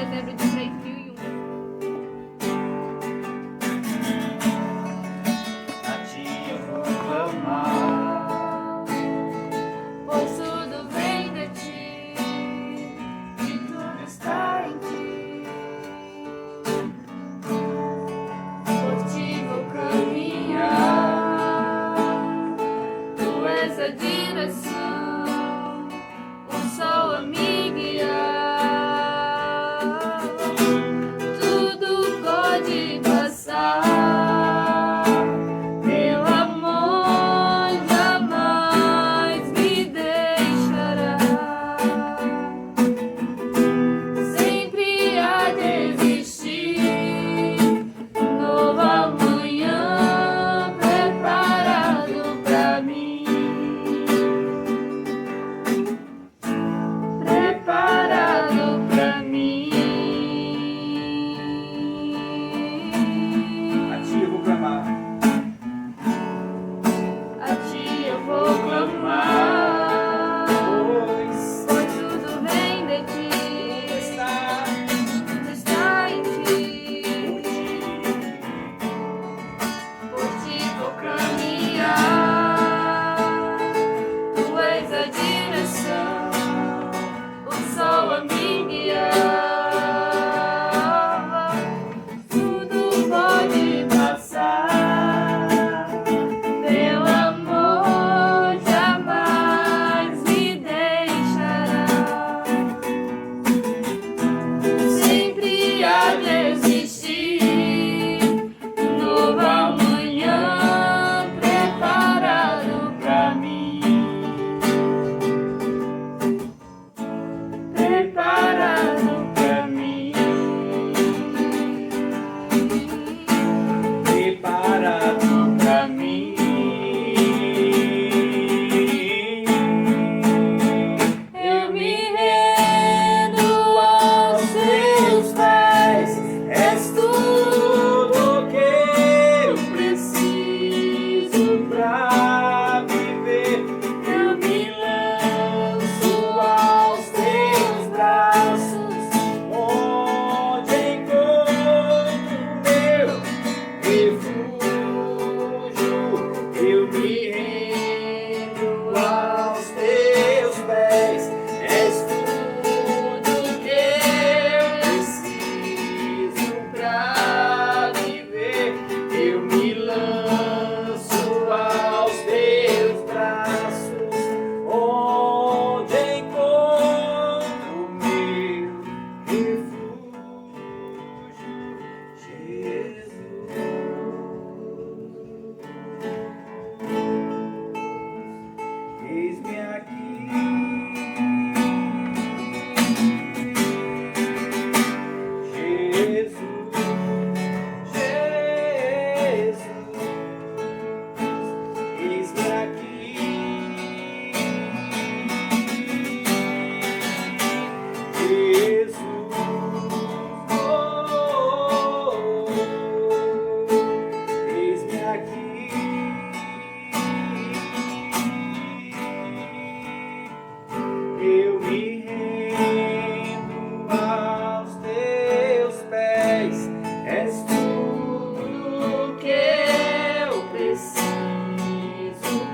dezembro de 3001. A ti eu vou clamar, Pois tudo vem de ti, e tudo está em ti. por ti vou caminhar. Tu és a direção, o sol a me guiar. Tudo pode passar, teu amor jamais me deixará. Sempre há de existir novo amanhã preparado pra mim. Preparado pra mim. A ti eu vou clamar, A ti eu vou clamar, pois pois tudo vem de ti, tudo está tudo está em ti. por ti. Por ti vou caminhar. Tu és a direção, o sol a me guiar. Tudo pode passar, teu amor jamais me deixará. Sempre há de existir novo amanhã preparado pra mim. Preparado pra mim. Preparado pra mim. Eu me rendo aos teus pés, és Tudo que eu preciso pra viver, eu me lanço aos teus braços, onde encontro meu refúgio. Eu me rendo aos teus pés, és tudo que eu preciso pra viver. Eu me lanço aos teus braços, onde encontro meu refúgio, Jesus. Eis-me aqui, Jesus, Jesus. Eis-me aqui, Jesus. Eis-me aqui. Eu me rendo aos teus pés, és tudo que eu preciso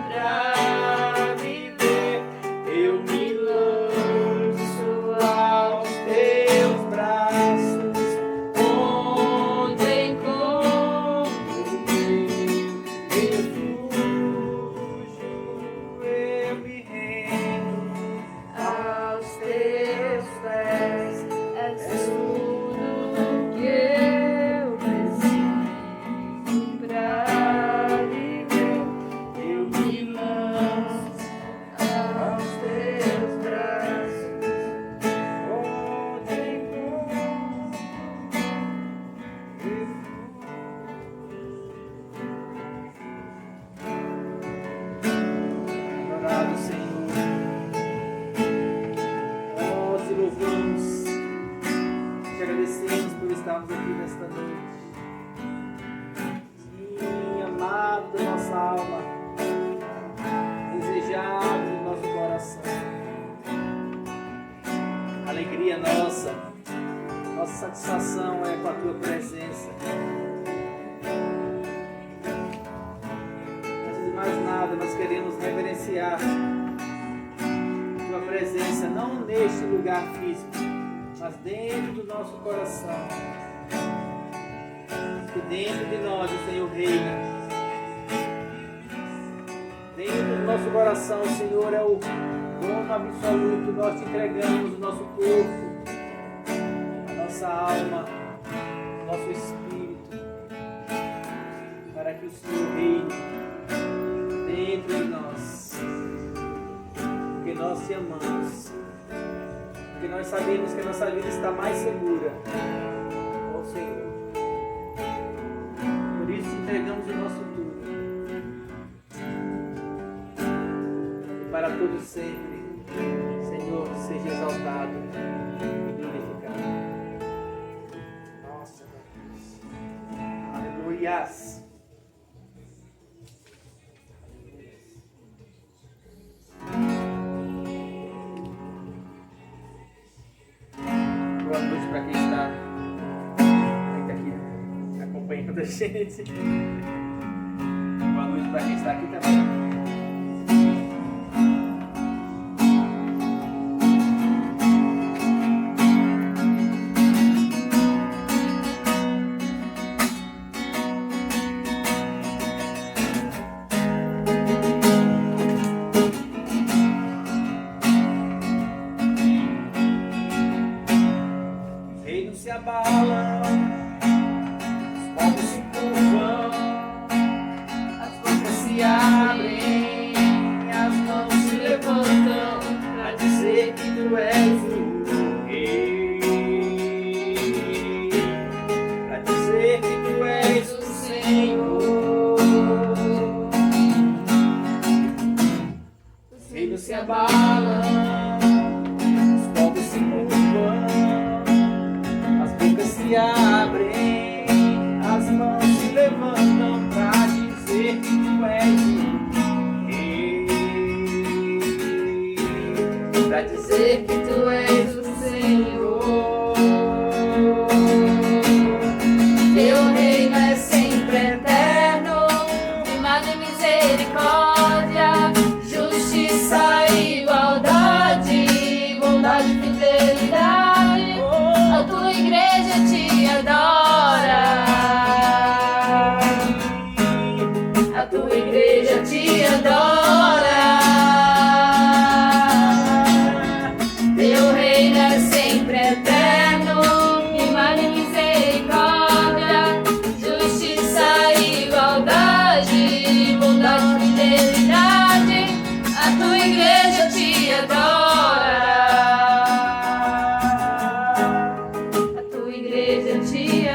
pra viver. Eu me lanço aos teus braços, onde encontro meu refúgio. Eu me rendo aos teus pés, és tudo que eu preciso pra viver. Eu me lanço Aos teus braços, onde encontro adorado Senhor. Nós te louvamos, te agradecemos por estarmos aqui nesta noite. Sim, amado da nossa alma, desejado do nosso coração. Alegria nossa, nossa satisfação é com a tua presença. Antes de mais nada, nós queremos reverenciar tua presença, não neste lugar físico, mas dentro do nosso coração. Que dentro de nós o Senhor reina. Dentro do nosso coração, o Senhor é o dono absoluto. Nós te entregamos o nosso corpo, a nossa alma, o nosso espírito, para que o Senhor reine dentro de nós. Porque nós te amamos. Porque nós sabemos que a nossa vida está mais segura com o Senhor. Por isso te entregamos o nosso tudo. Para todo sempre, Senhor, seja exaltado e glorificado. Nossa, Deus. Aleluias. Boa noite para quem está aqui acompanhando a gente. Boa noite para quem está aqui também. Te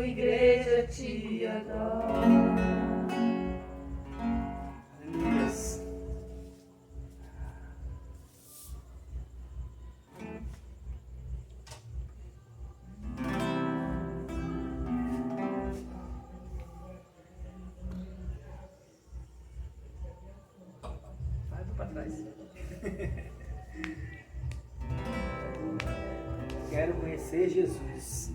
tua igreja te adora. Aleluia. Vai para trás. Quero conhecer Jesus.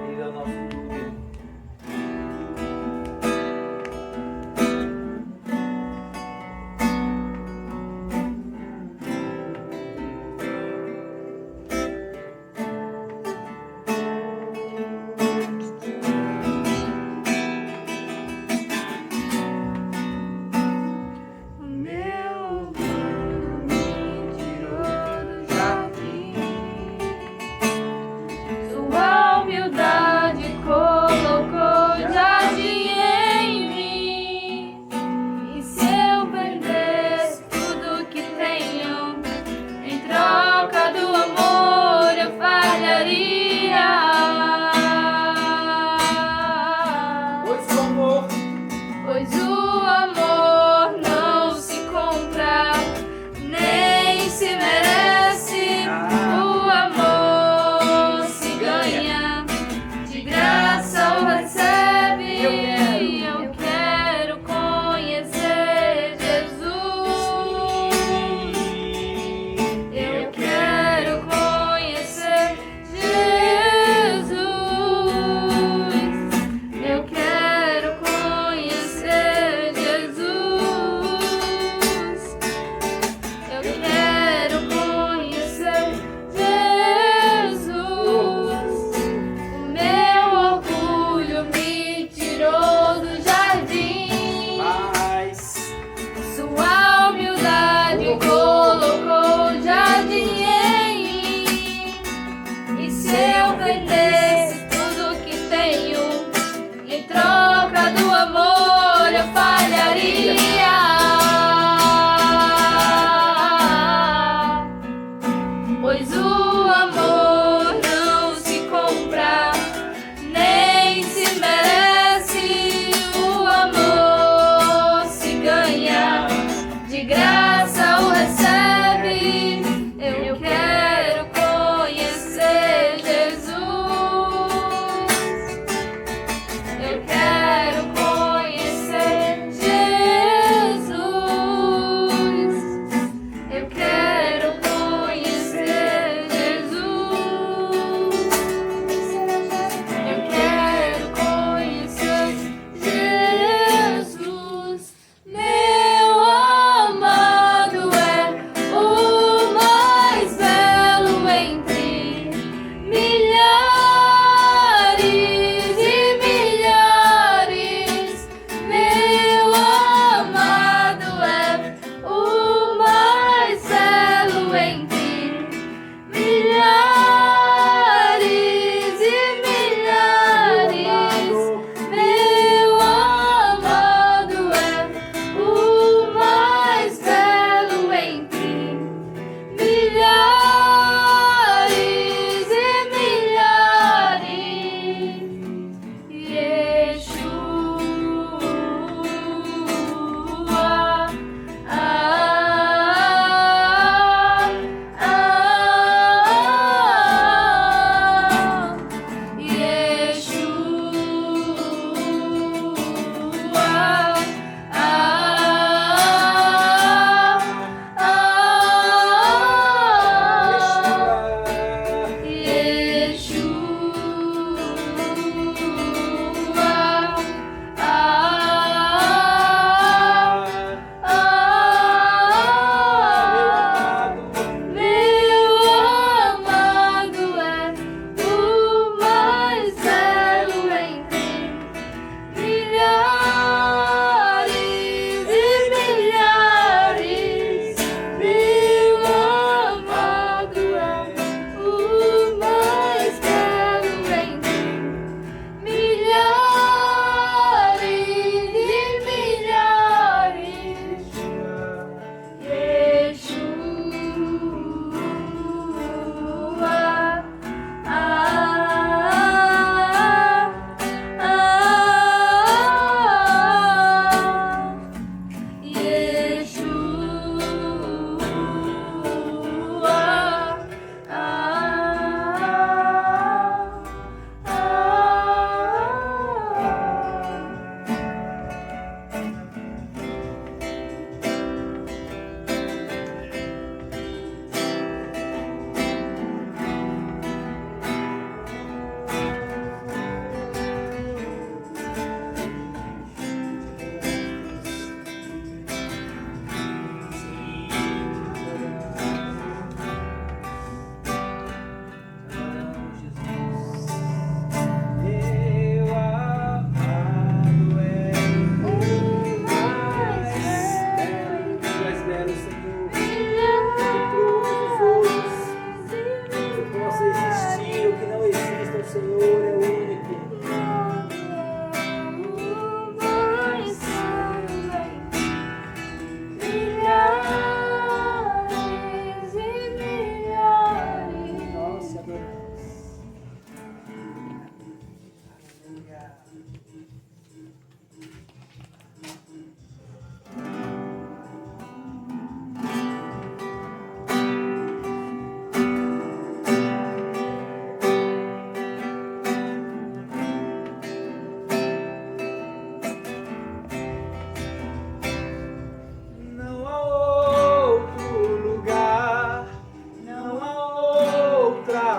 Ele é o nosso tudo. Meu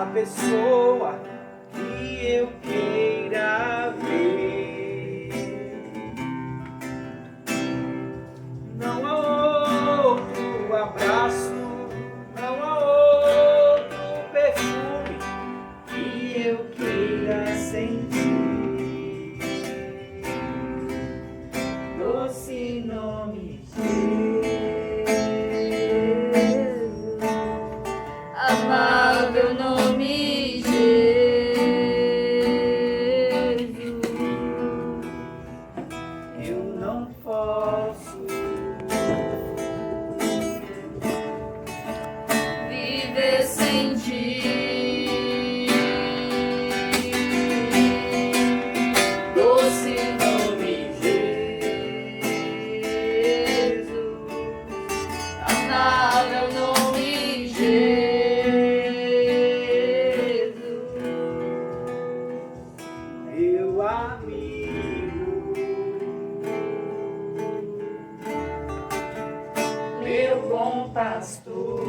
outra pessoa que eu queira ver. Não há outro abraço, não há outro perfume que eu queira sentir. Doce nome Jesus, amável nome Jesus, eu não posso viver sem ti. Doce nome Jesus, amável nome Jesus, meu amigo, meu bom pastor.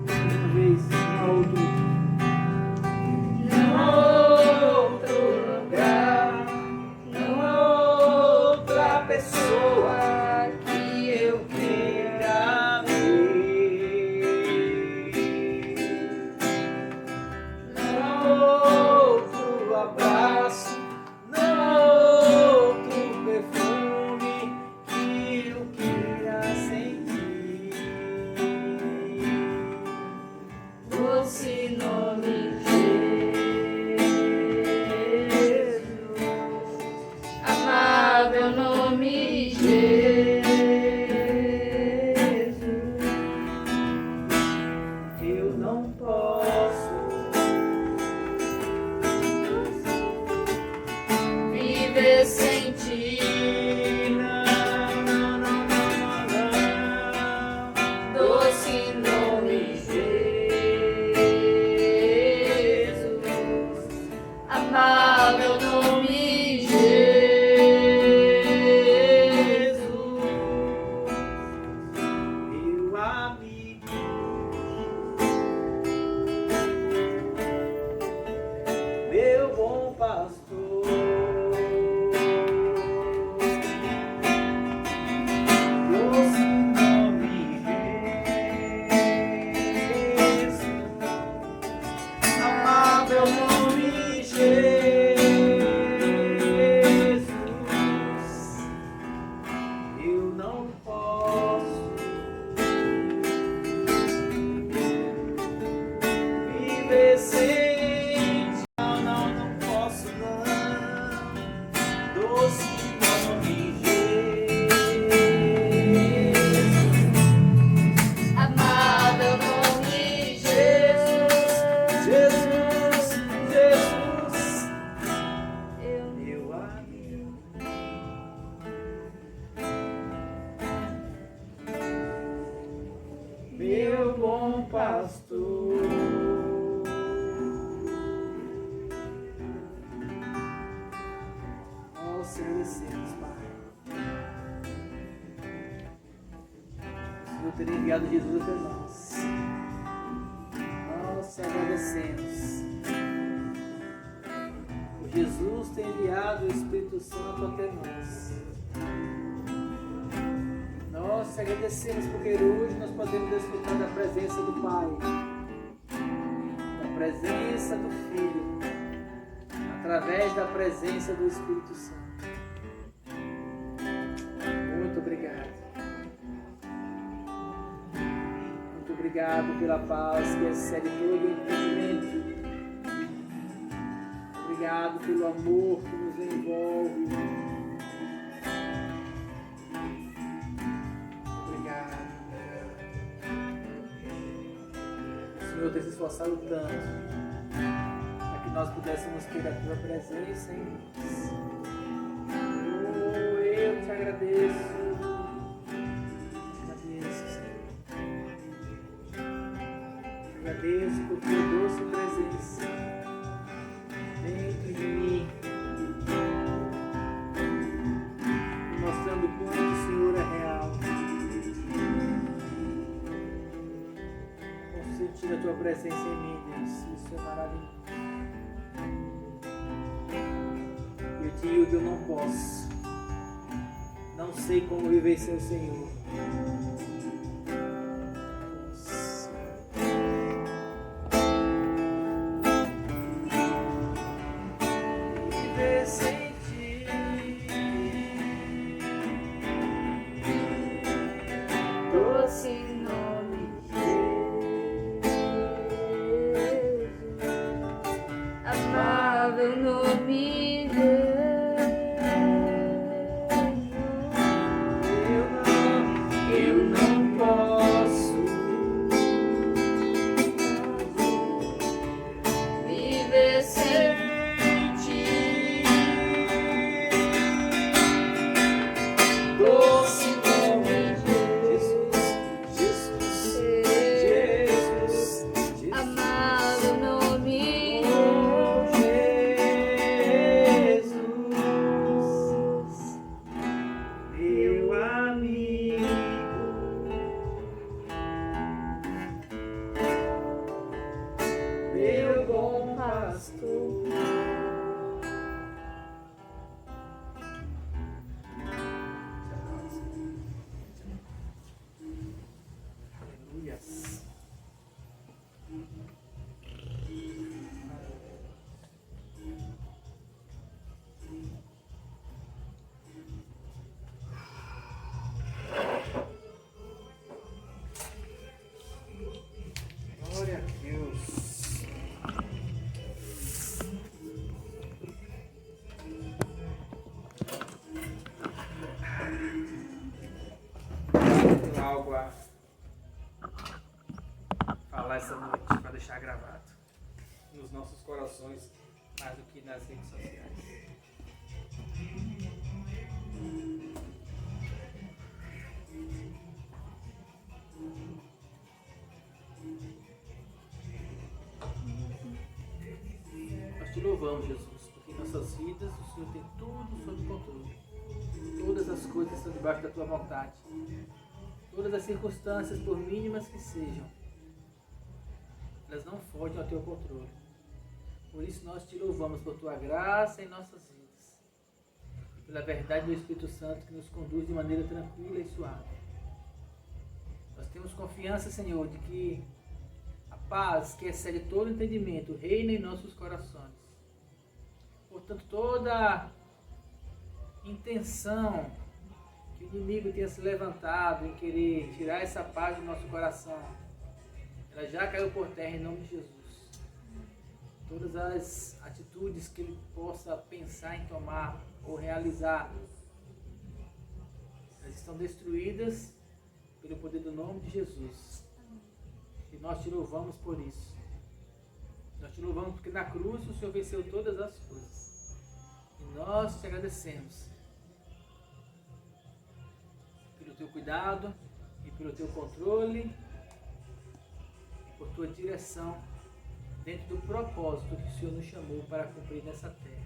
Uma vez, não há outro lugar, não há outra pessoa que eu queira ver. Não há outro abraço, não há outro perfume que eu queira sentir. doce nome Jesus, amável nome Jesus, Eu não posso viver sem ti. Doce nome Jesus, amável nome Jesus, meu amigo, meu bom pastor. Doce nome Jesus, amável nome Jesus, eu não posso viver sem ti. Não posso não. Doce nome Jesus, amável nome Jesus, Jesus, Jesus, eu meu amigo, meu bom pastor. Nós agradecemos, Pai. O Senhor ter enviado Jesus até nós. Nós agradecemos. O Jesus tem enviado o Espírito Santo até nós. Nós agradecemos porque hoje nós podemos desfrutar da presença do Pai, da presença do Filho, através da presença do Espírito Santo. Muito obrigado. Muito obrigado pela paz que excede todo entendimento. Obrigado pelo amor que nos envolve. Obrigado. O Senhor tem se esforçado tanto para que nós pudéssemos ter a Tua presença em nós. Oh, eu te agradeço. Agradeço, Senhor. Agradeço por Tua doce presença dentro de mim, mostrando o quanto o Senhor é real. sentir a tua presença em mim, Deus. Isso é maravilhoso. Eu te digo que eu não posso. Não sei como viver sem o Senhor. Viver sem ti. Doce nome de Jesus, amável nome de Eu não posso viver sem ti. Doce nome de Jesus, Jesus, Jesus, amável nome oh, Jesus, meu amigo, meu bom pastor. Aleluia. Glória a Deus. Tenho algo a falar essa noite para deixar gravado nos nossos corações, mais do que nas redes sociais. Nós te louvamos, Jesus, porque em nossas vidas o Senhor tem tudo sob controle. Todas as coisas estão debaixo da tua vontade. Todas as circunstâncias, por mínimas que sejam, elas não fogem ao teu controle. Por isso nós te louvamos por tua graça em nossas vidas, pela verdade do Espírito Santo que nos conduz de maneira tranquila e suave. Nós temos confiança, Senhor, de que a paz que excede todo entendimento reina em nossos corações. Portanto, toda intenção que o inimigo tenha se levantado em querer tirar essa paz do nosso coração, ela já caiu por terra em nome de Jesus. Todas as atitudes que ele possa pensar em tomar ou realizar, elas estão destruídas pelo poder do nome de Jesus. E nós te louvamos por isso. Nós te louvamos porque na cruz o Senhor venceu todas as coisas. E nós te agradecemos pelo teu cuidado e pelo teu controle, por tua direção dentro do propósito que o Senhor nos chamou para cumprir nessa terra.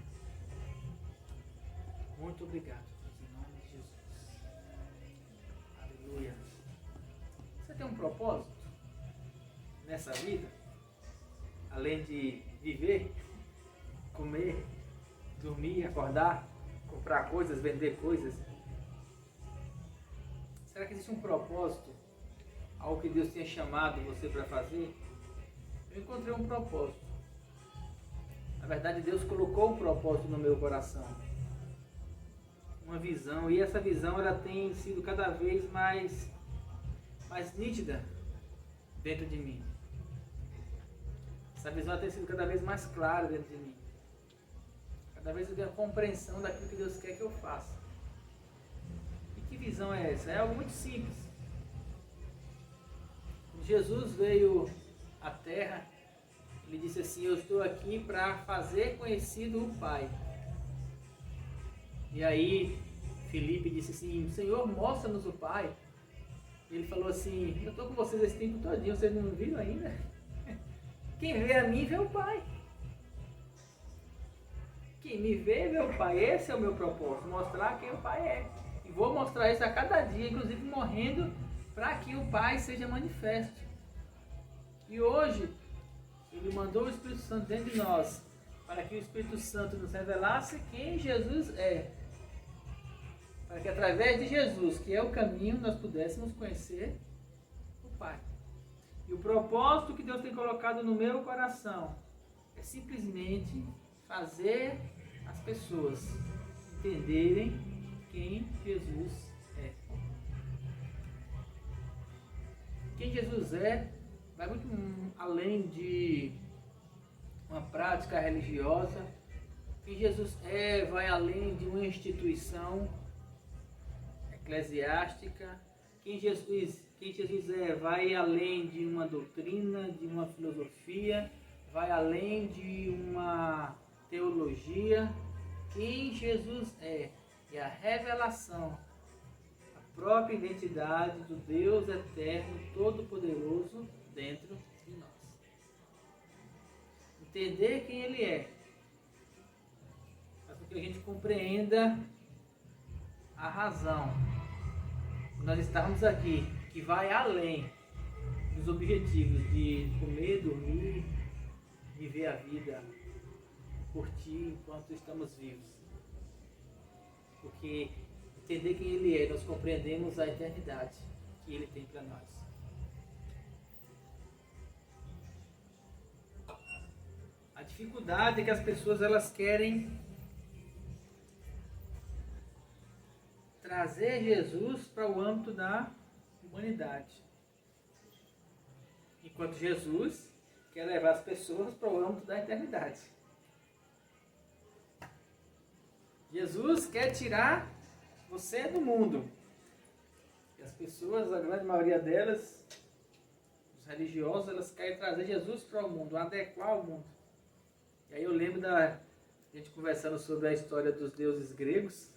Muito obrigado, Deus, em nome de Jesus. Aleluia. Você tem um propósito nessa vida? Além de viver, comer, dormir, acordar, comprar coisas, vender coisas. Será que existe um propósito? Algo que Deus tenha chamado você para fazer? Eu encontrei um propósito. Na verdade, Deus colocou um propósito no meu coração. Uma visão. E essa visão ela tem sido cada vez mais nítida dentro de mim. Essa visão tem sido cada vez mais clara dentro de mim. Cada vez eu tenho a compreensão daquilo que Deus quer que eu faça. E que visão é essa? É algo muito simples. Jesus veio à terra, ele disse assim: eu estou aqui para fazer conhecido o Pai. E aí Filipe disse assim: Senhor, mostra-nos o Pai. E ele falou assim: eu estou com vocês esse tempo todinho, vocês não viram ainda? Quem vê a mim vê o Pai. Quem me vê o Pai. Esse é o meu propósito, mostrar quem o Pai é. E vou mostrar isso a cada dia, inclusive morrendo, para que o Pai seja manifesto. E hoje, Ele mandou o Espírito Santo dentro de nós, para que o Espírito Santo nos revelasse quem Jesus é. Para que através de Jesus, que é o caminho, nós pudéssemos conhecer o Pai. E o propósito que Deus tem colocado no meu coração é simplesmente fazer as pessoas entenderem quem Jesus é. Quem Jesus é vai muito além de uma prática religiosa. Quem Jesus é vai além de uma instituição eclesiástica. Quem Jesus é vai além de uma doutrina, de uma filosofia, vai além de uma teologia. Quem Jesus é a revelação, a própria identidade do Deus eterno, todo-poderoso dentro de nós. Entender quem Ele é, faz com que a gente compreenda a razão de nós estarmos aqui, que vai além dos objetivos de comer, dormir, viver a vida, curtir enquanto estamos vivos. Porque entender quem Ele é, nós compreendemos a eternidade que Ele tem para nós. A dificuldade é que as pessoas elas querem trazer Jesus para o âmbito da humanidade, enquanto Jesus quer levar as pessoas para o âmbito da eternidade. Jesus quer tirar você do mundo. E as pessoas, a grande maioria delas, os religiosos, elas querem trazer Jesus para o mundo, adequar ao mundo. E aí eu lembro da gente conversando sobre a história dos deuses gregos.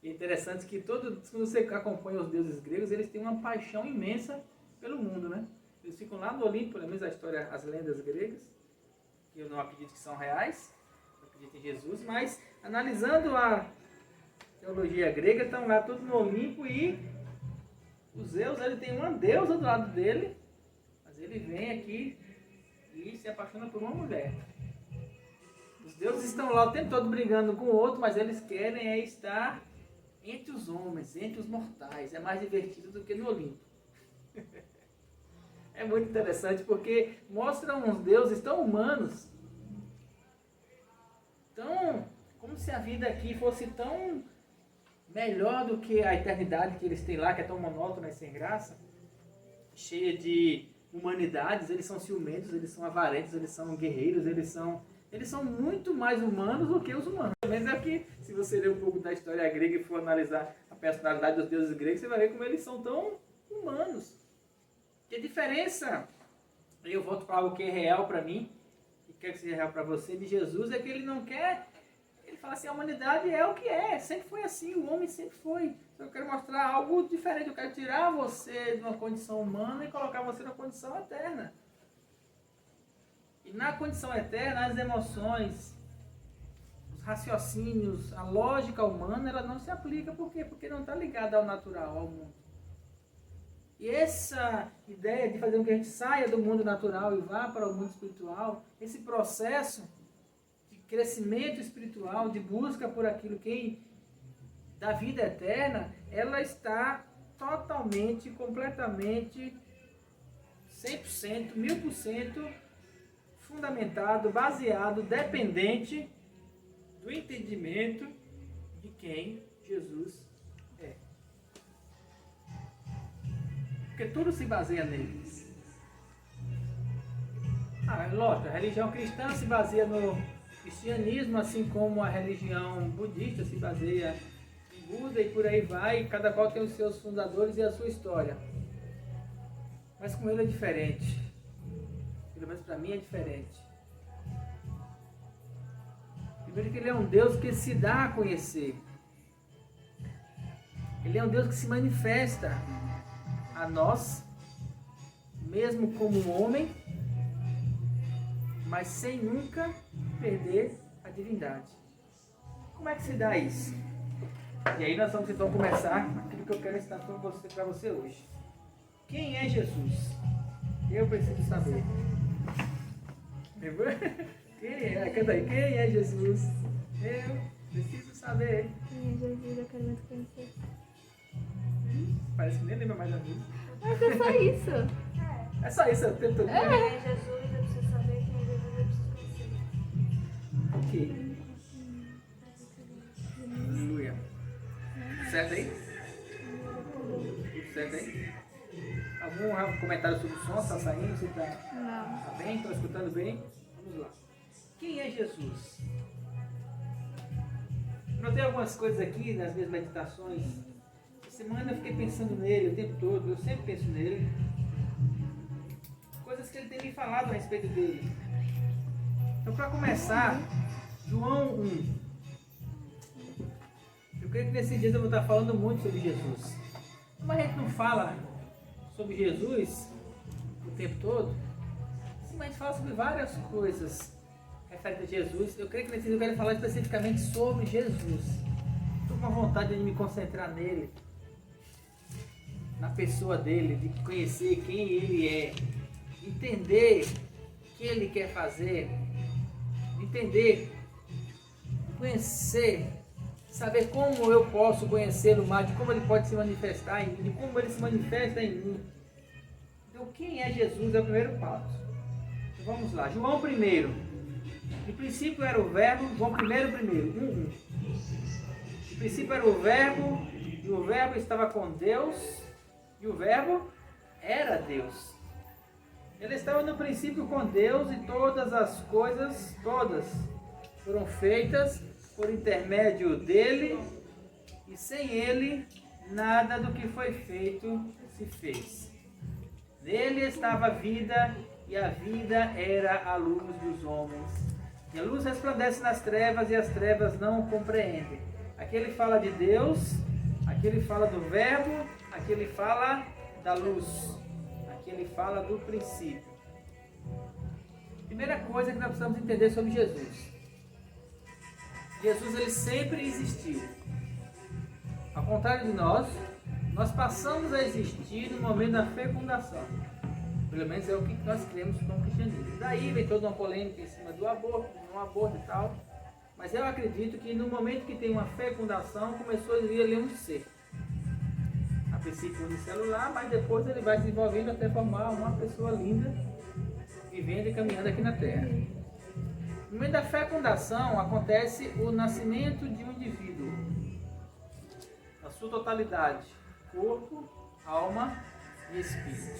E é interessante que quando você acompanha os deuses gregos, eles têm uma paixão imensa pelo mundo, né? Eles ficam lá no Olimpo, pelo menos a história, as lendas gregas, que eu não acredito que são reais, eu acredito em Jesus, mas analisando a teologia grega, estão lá tudo no Olimpo e o Zeus, ele tem uma deusa do lado dele, mas ele vem aqui e se apaixona por uma mulher. Os deuses estão lá o tempo todo brigando com o outro, mas eles querem estar entre os homens, entre os mortais. É mais divertido do que no Olimpo. É muito interessante porque mostra uns deuses tão humanos, tão como se a vida aqui fosse tão melhor do que a eternidade que eles têm lá, que é tão monótona e sem graça, cheia de humanidades. Eles são ciumentos, eles são avarentos, eles são guerreiros, eles são muito mais humanos do que os humanos. Pelo menos é que, se você ler um pouco da história grega e for analisar a personalidade dos deuses gregos, você vai ver como eles são tão humanos. Que a diferença, eu volto para algo que é real para mim, e quero que seja real para você, de Jesus, é que ele não quer, ele fala assim, a humanidade é o que é, sempre foi assim, o homem sempre foi. Eu quero mostrar algo diferente, eu quero tirar você de uma condição humana e colocar você numa condição eterna. E na condição eterna, as emoções, os raciocínios, a lógica humana, ela não se aplica. Por quê? Porque não está ligada ao natural, ao mundo. E essa ideia de fazer com que a gente saia do mundo natural e vá para o mundo espiritual, esse processo de crescimento espiritual, de busca por aquilo que da vida eterna, ela está totalmente, completamente, 100%, 1000% fundamentado, baseado, dependente do entendimento de quem Jesus é. Porque tudo se baseia nele. Lógico, a religião cristã se baseia no cristianismo, assim como a religião budista se baseia em Buda e por aí vai, e cada qual tem os seus fundadores e a sua história. Mas com ele é diferente. Pelo menos para mim é diferente. Primeiro que ele é um Deus que se dá a conhecer. Ele é um Deus que se manifesta a nós, mesmo como homem, mas sem nunca perder a divindade. Como é que se dá isso? E aí nós vamos então começar aquilo que eu quero ensinar para você hoje. Quem é Jesus? Eu preciso saber. Quem é? Canta aí. Quem é Jesus? Eu preciso saber. Quem é Jesus? Eu quero muito conhecer. Parece que nem lembra mais da música. Mas é só isso. É só isso, o tempo todo. É. Quem é Jesus, eu preciso saber. Quem é Jesus, eu preciso conhecer. Ok. Aleluia. Certo aí? Tudo certo aí? Algum comentário sobre o som? Está saindo? Você está Não. bem? Está escutando bem? Vamos lá. Quem é Jesus? Notei algumas coisas aqui nas minhas meditações. Essa semana eu fiquei pensando nele o tempo todo. Eu sempre penso nele. Coisas que ele tem me falado a respeito dele. Então, para começar, João 1. Eu creio que nesses dias eu vou estar falando muito sobre Jesus. Como a gente não fala sobre Jesus o tempo todo, sim, mas a gente fala sobre várias coisas referentes a Jesus. Eu creio que nesse dia eu quero falar especificamente sobre Jesus. Estou com a vontade de me concentrar nele, na pessoa dele, de conhecer quem ele é, entender o que ele quer fazer, entender, conhecer, saber como eu posso conhecê-lo mais, de como ele pode se manifestar em mim, de como ele se manifesta em mim. Então, quem é Jesus é o primeiro passo. Então, vamos lá. João 1. No princípio era o verbo, João 1. No princípio era o verbo, e o verbo estava com Deus, e o verbo era Deus. Ele estava no princípio com Deus, e todas as coisas, todas, foram feitas por intermédio dele, e sem ele, nada do que foi feito se fez. Nele estava a vida, e a vida era a luz dos homens. E a luz resplandece nas trevas, e as trevas não o compreendem. Aqui ele fala de Deus, aqui ele fala do verbo, aqui ele fala da luz, aqui ele fala do princípio. Primeira coisa que nós precisamos entender sobre Jesus. Jesus, ele sempre existiu. Ao contrário de nós passamos a existir no momento da fecundação. Pelo menos é o que nós cremos com o cristianismo. Daí vem toda uma polêmica em cima do aborto, não aborto e tal. Mas eu acredito que no momento que tem uma fecundação, começou a vir ali um ser. A princípio unicelular, mas depois ele vai desenvolvendo até formar uma pessoa linda, vivendo e caminhando aqui na Terra. No meio da fecundação acontece o nascimento de um indivíduo, na sua totalidade, corpo, alma e espírito.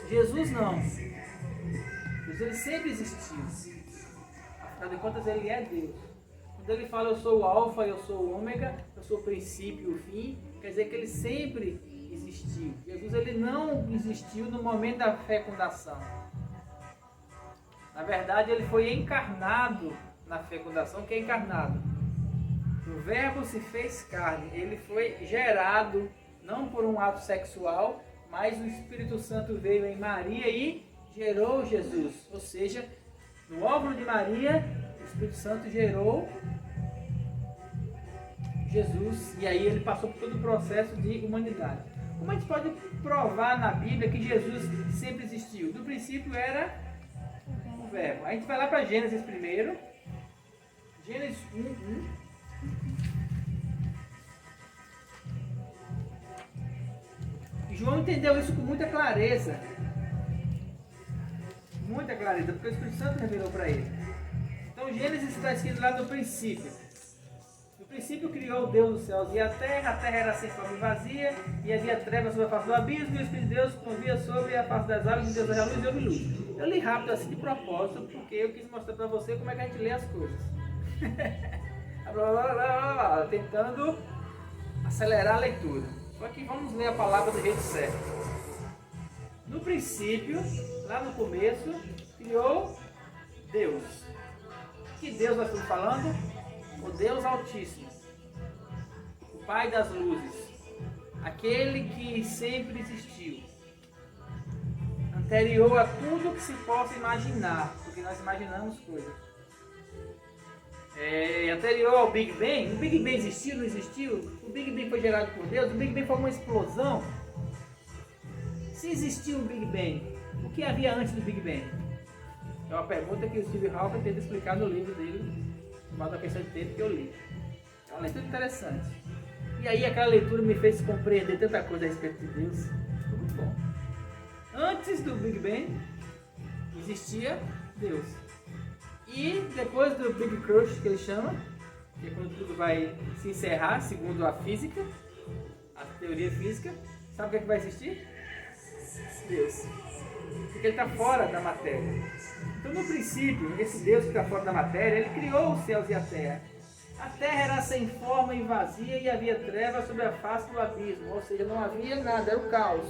Jesus não. Jesus ele sempre existiu. Afinal de contas ele é Deus. Quando ele fala eu sou o alfa, eu sou o ômega, eu sou o princípio e o fim, quer dizer que ele sempre existiu. Jesus ele não existiu no momento da fecundação. Na verdade, ele foi encarnado na fecundação. O que é encarnado? O verbo se fez carne. Ele foi gerado, não por um ato sexual, mas o Espírito Santo veio em Maria e gerou Jesus. Ou seja, no óvulo de Maria, o Espírito Santo gerou Jesus. E aí ele passou por todo o processo de humanidade. Como a gente pode provar na Bíblia que Jesus sempre existiu? No princípio era verbo. A gente vai lá para Gênesis primeiro. Gênesis 1. E João entendeu isso com muita clareza. Muita clareza, porque o Espírito Santo revelou para ele. Então Gênesis está escrito lá no princípio. No princípio criou Deus os céus e a terra era sem forma e vazia, e havia trevas sobre a face do abismo, e o Espírito de Deus movia sobre a face das águas, e Deus era a luz e houve luz. Eu li rápido assim de propósito, porque eu quis mostrar para você como é que a gente lê as coisas. Tentando acelerar a leitura. Só que vamos ler a palavra do jeito certo. No princípio, lá no começo, criou Deus. Que Deus nós estamos falando? O Deus Altíssimo, o Pai das luzes, aquele que sempre existiu, anterior a tudo que se possa imaginar, porque nós imaginamos coisas. Anterior ao Big Bang, o Big Bang existiu, não existiu? O Big Bang foi gerado por Deus, o Big Bang foi uma explosão. Se existiu um Big Bang, O que havia antes do Big Bang? É uma pergunta que o Steve Hawking tenta explicar no livro dele, chamado A Questão de Tempo, que eu li. É uma leitura interessante. E aí aquela leitura me fez compreender tanta coisa a respeito de Deus. Foi muito bom. Antes do Big Bang, existia Deus. E depois do Big Crunch, que ele chama, que é quando tudo vai se encerrar, segundo a física, a teoria física, sabe o que, é que vai existir? Deus. Porque ele está fora da matéria. Então, no princípio, esse Deus que está fora da matéria, ele criou os céus e a terra. A terra era sem forma e vazia e havia trevas sobre a face do abismo, ou seja, não havia nada, era o caos.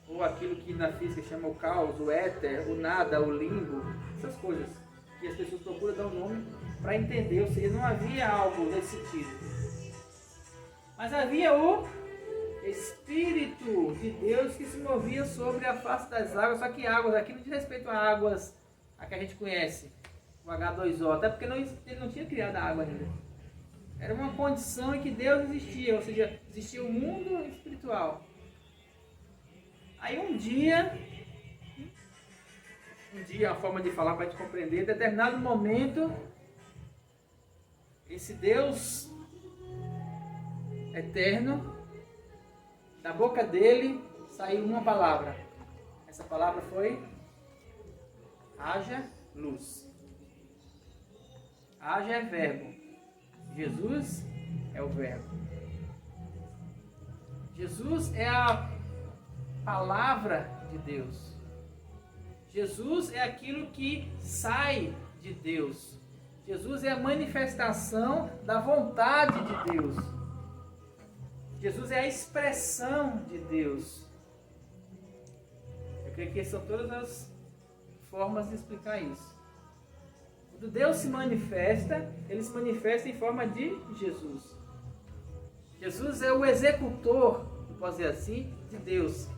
Ou aquilo que na física chama o caos, o éter, o nada, o limbo, essas coisas que as pessoas procuram dar um nome para entender, ou seja, não havia algo nesse sentido. Mas havia o Espírito de Deus que se movia sobre a face das águas, só que águas aqui não diz respeito a águas a que a gente conhece, o H2O, até porque ele não tinha criado a água ainda. Era uma condição em que Deus existia, ou seja, existia o mundo espiritual. Aí um dia, uma forma de falar para a gente compreender, em determinado momento, esse Deus eterno, da boca dele saiu uma palavra. Essa palavra foi: haja luz. Haja é verbo. Jesus é o verbo. Jesus é a palavra de Deus. Jesus é aquilo que sai de Deus. Jesus é a manifestação da vontade de Deus. Jesus é a expressão de Deus. Eu creio que são todas as formas de explicar isso. Quando Deus se manifesta, ele se manifesta em forma de Jesus. Jesus é o executor, posso dizer assim, de Deus.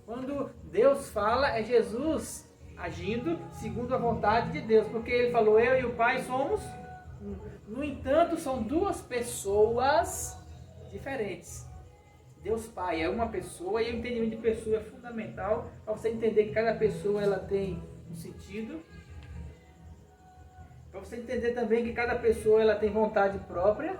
Quando Deus fala, é Jesus agindo segundo a vontade de Deus, porque ele falou: eu e o Pai somos um. No entanto, são duas pessoas diferentes. Deus Pai é uma pessoa, e o entendimento de pessoa é fundamental para você entender que cada pessoa ela tem um sentido. Para você entender também que cada pessoa ela tem vontade própria,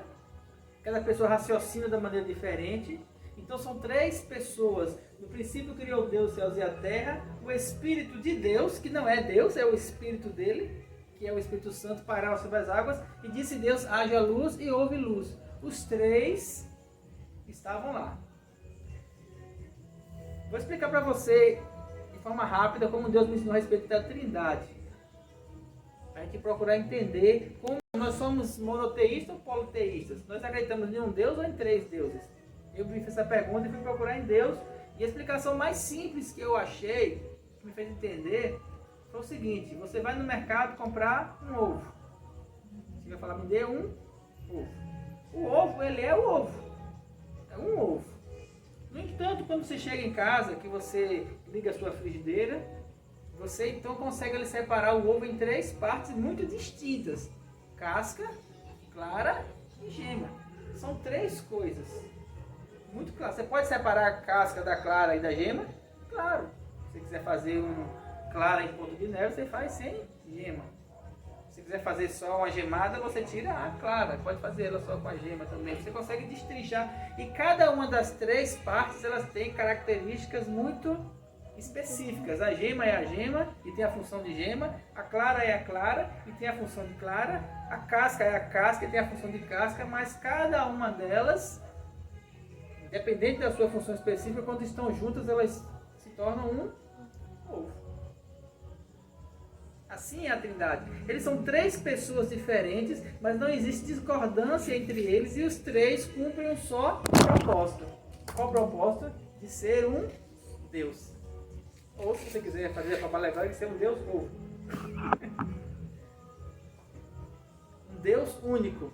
cada pessoa raciocina da maneira diferente. Então são três pessoas. No princípio criou Deus os céus e a terra. O Espírito de Deus, que não é Deus, é o Espírito dele, que é o Espírito Santo, pairava sobre as águas. E disse Deus: haja luz, e houve luz. Os três estavam lá. Vou explicar para você de forma rápida como Deus me ensinou a respeito da Trindade. A gente procurar entender como nós somos monoteístas ou politeístas. Nós acreditamos em um Deus ou em três deuses? Eu me fiz essa pergunta e fui procurar em Deus. E a explicação mais simples que eu achei, que me fez entender, foi o seguinte: você vai no mercado comprar um ovo. Você vai falar: me dê um ovo. O ovo, ele é o ovo. É um ovo. No entanto, quando você chega em casa, que você liga a sua frigideira, você então consegue ali separar o ovo em três partes muito distintas: casca, clara e gema. São três coisas muito claras. Você pode separar a casca da clara e da gema? Claro. Se você quiser fazer um clara em ponto de neve, você faz sem gema. Se quiser fazer só uma gemada, você tira a clara. Pode fazer ela só com a gema também. Você consegue destrinchar. E cada uma das três partes, elas têm características muito específicas. A gema é a gema e tem a função de gema. A clara é a clara e tem a função de clara. A casca é a casca e tem a função de casca. Mas cada uma delas, independente da sua função específica, quando estão juntas, elas se tornam um ovo. Assim é a Trindade. Eles são três pessoas diferentes, mas não existe discordância entre eles, e os três cumprem um só propósito. Qual propósito? De ser um Deus. Ou, se você quiser fazer a forma legal, de ser um Deus novo. Um Deus único,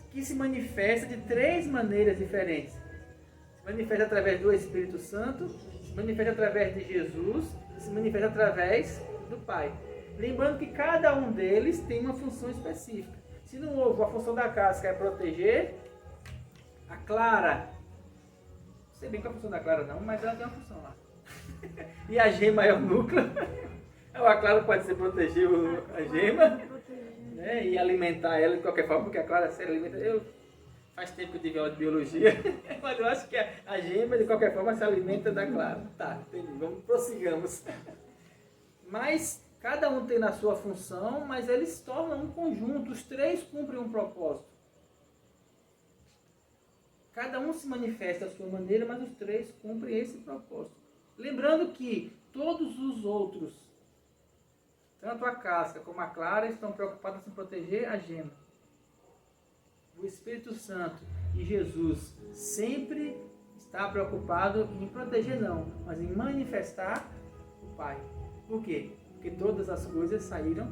que se manifesta de três maneiras diferentes. Se manifesta através do Espírito Santo, se manifesta através de Jesus, se manifesta através do Pai. Lembrando que cada um deles tem uma função específica. Se no ovo a função da casca é proteger, a clara, sei bem qual é a função da clara não, mas ela tem uma função lá. E a gema é o núcleo. A clara pode ser proteger a gema, né, e alimentar ela de qualquer forma, porque a clara se alimenta. Faz tempo que eu tive aula de biologia, mas eu acho que a gema de qualquer forma se alimenta da clara. Tá, entendi. Vamos, prossigamos. Mas cada um tem na sua função, mas eles se tornam um conjunto. Os três cumprem um propósito. Cada um se manifesta à sua maneira, mas os três cumprem esse propósito. Lembrando que todos os outros, tanto a casca como a clara, estão preocupados em proteger a gema. O Espírito Santo e Jesus sempre está preocupado em proteger não, mas em manifestar o Pai. Por quê? Porque todas as coisas saíram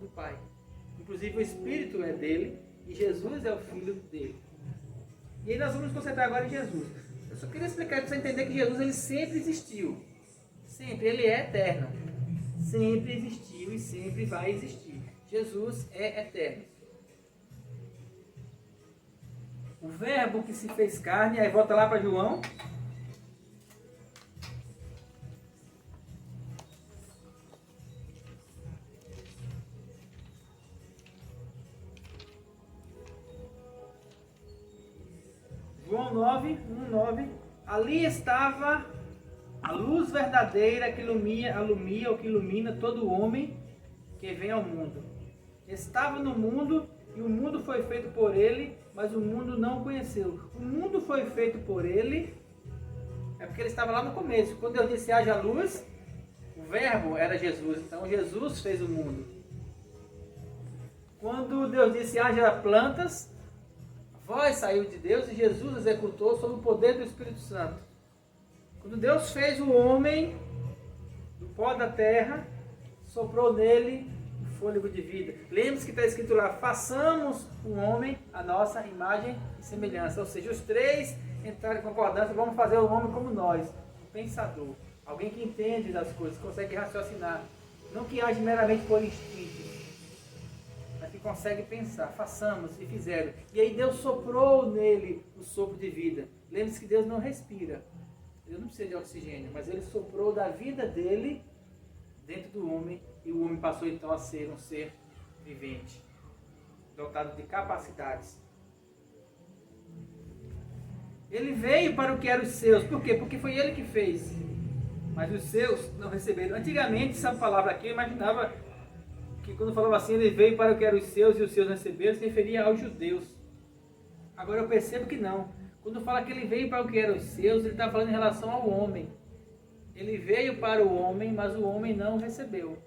do Pai. Inclusive o Espírito é dele e Jesus é o Filho dele. E aí nós vamos nos concentrar agora em Jesus. Eu só queria explicar para você entender que Jesus ele sempre existiu. Sempre. Ele é eterno. Sempre existiu e sempre vai existir. Jesus é eterno. O verbo que se fez carne, aí volta lá para João. João 9, 1, 9. Ali estava a luz verdadeira que alumia ou que ilumina todo homem que vem ao mundo. Estava no mundo e o mundo foi feito por ele, mas o mundo não o conheceu. O mundo foi feito por ele, é porque ele estava lá no começo. Quando Deus disse haja luz, o verbo era Jesus. Então Jesus fez o mundo. Quando Deus disse haja plantas, a voz saiu de Deus e Jesus executou sob o poder do Espírito Santo. Quando Deus fez o homem do pó da terra, soprou nele o fôlego de vida. Lembre-se que está escrito lá, façamos o homem a nossa imagem e semelhança. Ou seja, os três entraram em concordância, vamos fazer o homem como nós. Um pensador, alguém que entende das coisas, consegue raciocinar. Não que age meramente por instinto, mas que consegue pensar. Façamos, e fizeram. E aí Deus soprou nele o sopro de vida. Lembre-se que Deus não respira. Deus não precisa de oxigênio, mas ele soprou da vida dele dentro do homem, e o homem passou então a ser um ser vivente, dotado de capacidades. Ele veio para o que eram os seus. Por quê? Porque foi ele que fez. Mas os seus não receberam. Antigamente, essa palavra aqui, eu imaginava que quando falava assim, ele veio para o que eram os seus e os seus receberam, se referia aos judeus. Agora eu percebo que não. Quando fala que ele veio para o que eram os seus, ele está falando em relação ao homem. Ele veio para o homem, mas o homem não recebeu.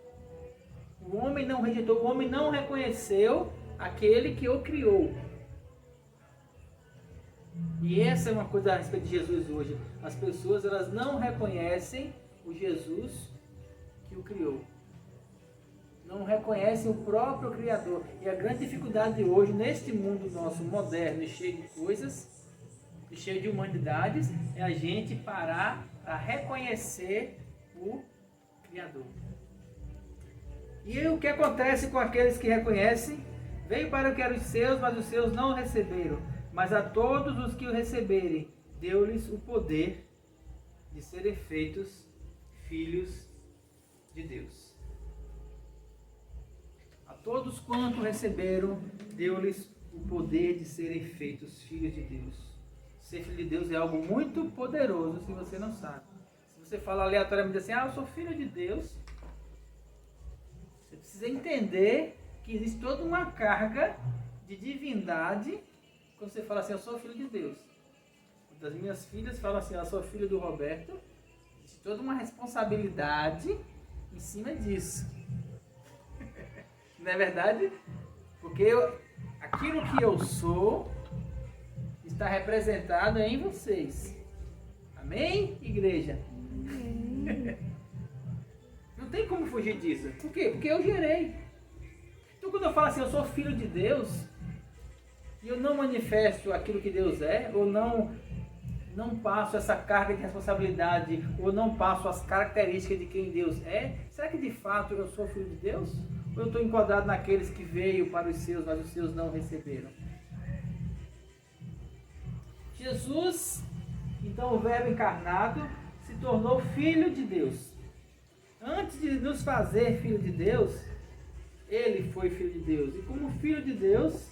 O homem não rejeitou, o homem não reconheceu aquele que o criou. E essa é uma coisa a respeito de Jesus hoje. As pessoas elas não reconhecem o Jesus que o criou. Não reconhecem o próprio Criador. E a grande dificuldade de hoje, neste mundo nosso moderno e cheio de coisas, e cheio de humanidades, é a gente parar para reconhecer o Criador. E o que acontece com aqueles que reconhecem? Veio para o que eram os seus, mas os seus não o receberam. Mas a todos os que o receberem, deu-lhes o poder de serem feitos filhos de Deus. A todos quanto receberam, deu-lhes o poder de serem feitos filhos de Deus. Ser filho de Deus é algo muito poderoso, se você não sabe. Se você fala aleatoriamente assim, eu sou filho de Deus, você precisa entender que existe toda uma carga de divindade quando você fala assim, eu sou filho de Deus. Das minhas filhas falam assim, eu sou filho do Roberto. Existe toda uma responsabilidade em cima disso. Não é verdade? Porque aquilo que eu sou está representado em vocês. Amém, igreja? Não tem como fugir disso. Por quê? Porque eu gerei. Então quando eu falo assim, eu sou filho de Deus, e eu não manifesto aquilo que Deus é, ou não passo essa carga de responsabilidade, ou não passo as características de quem Deus é, será que de fato eu sou filho de Deus? Ou eu estou enquadrado naqueles que veio para os seus, mas os seus não receberam? Jesus Então o Verbo encarnado se tornou Filho de Deus. Antes de nos fazer Filho de Deus, ele foi Filho de Deus. E como Filho de Deus,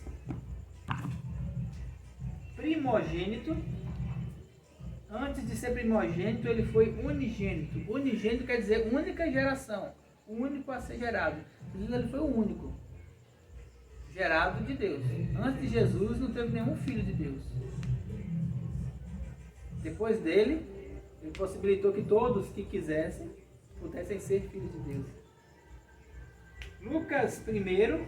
primogênito, antes de ser primogênito, ele foi unigênito. Unigênito quer dizer única geração, o único a ser gerado. Jesus, ele foi o único gerado de Deus. Antes de Jesus não teve nenhum filho de Deus. Depois dele, ele possibilitou que todos que quisessem pudessem ser filhos de Deus. Lucas 1,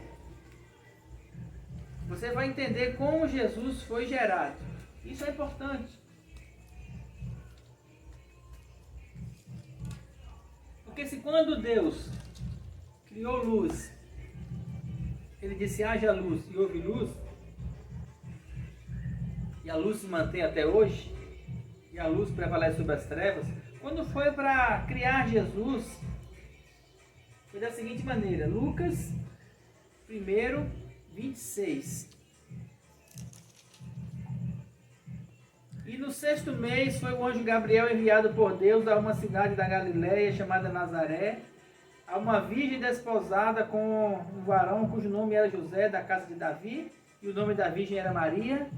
você vai entender como Jesus foi gerado. Isso é importante. Porque se quando Deus criou luz, ele disse haja luz e houve luz, e a luz se mantém até hoje, e a luz prevalece sobre as trevas, quando foi para criar Jesus, foi da seguinte maneira, Lucas 1, 26. E no 6º mês foi o anjo Gabriel enviado por Deus a uma cidade da Galiléia chamada Nazaré, a uma virgem desposada com um varão cujo nome era José, da casa de Davi, e o nome da virgem era Maria.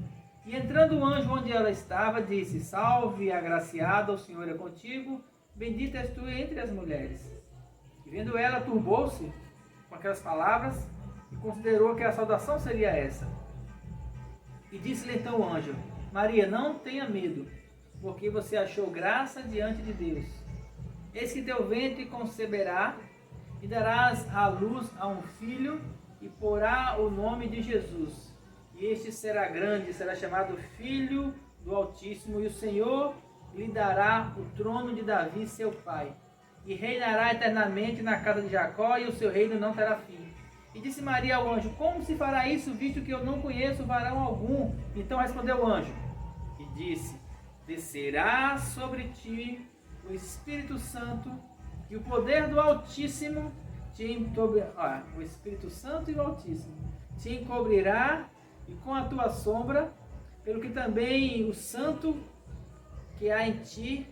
E entrando o anjo onde ela estava, disse: Salve, agraciada, o Senhor é contigo, bendita és tu entre as mulheres. E vendo ela, turbou-se com aquelas palavras e considerou que a saudação seria essa. E disse-lhe então o anjo: Maria, não tenha medo, porque você achou graça diante de Deus. Eis que teu ventre conceberá e darás à luz a um filho e porá o nome de Jesus. E este será grande, será chamado Filho do Altíssimo, e o Senhor lhe dará o trono de Davi, seu pai, e reinará eternamente na casa de Jacó, e o seu reino não terá fim. E disse Maria ao anjo: Como se fará isso, visto que eu não conheço varão algum? Então respondeu o anjo e disse: Descerá sobre ti o Espírito Santo, e o poder do Altíssimo o Espírito Santo e o Altíssimo te encobrirá, e com a tua sombra, pelo que também o santo que há em ti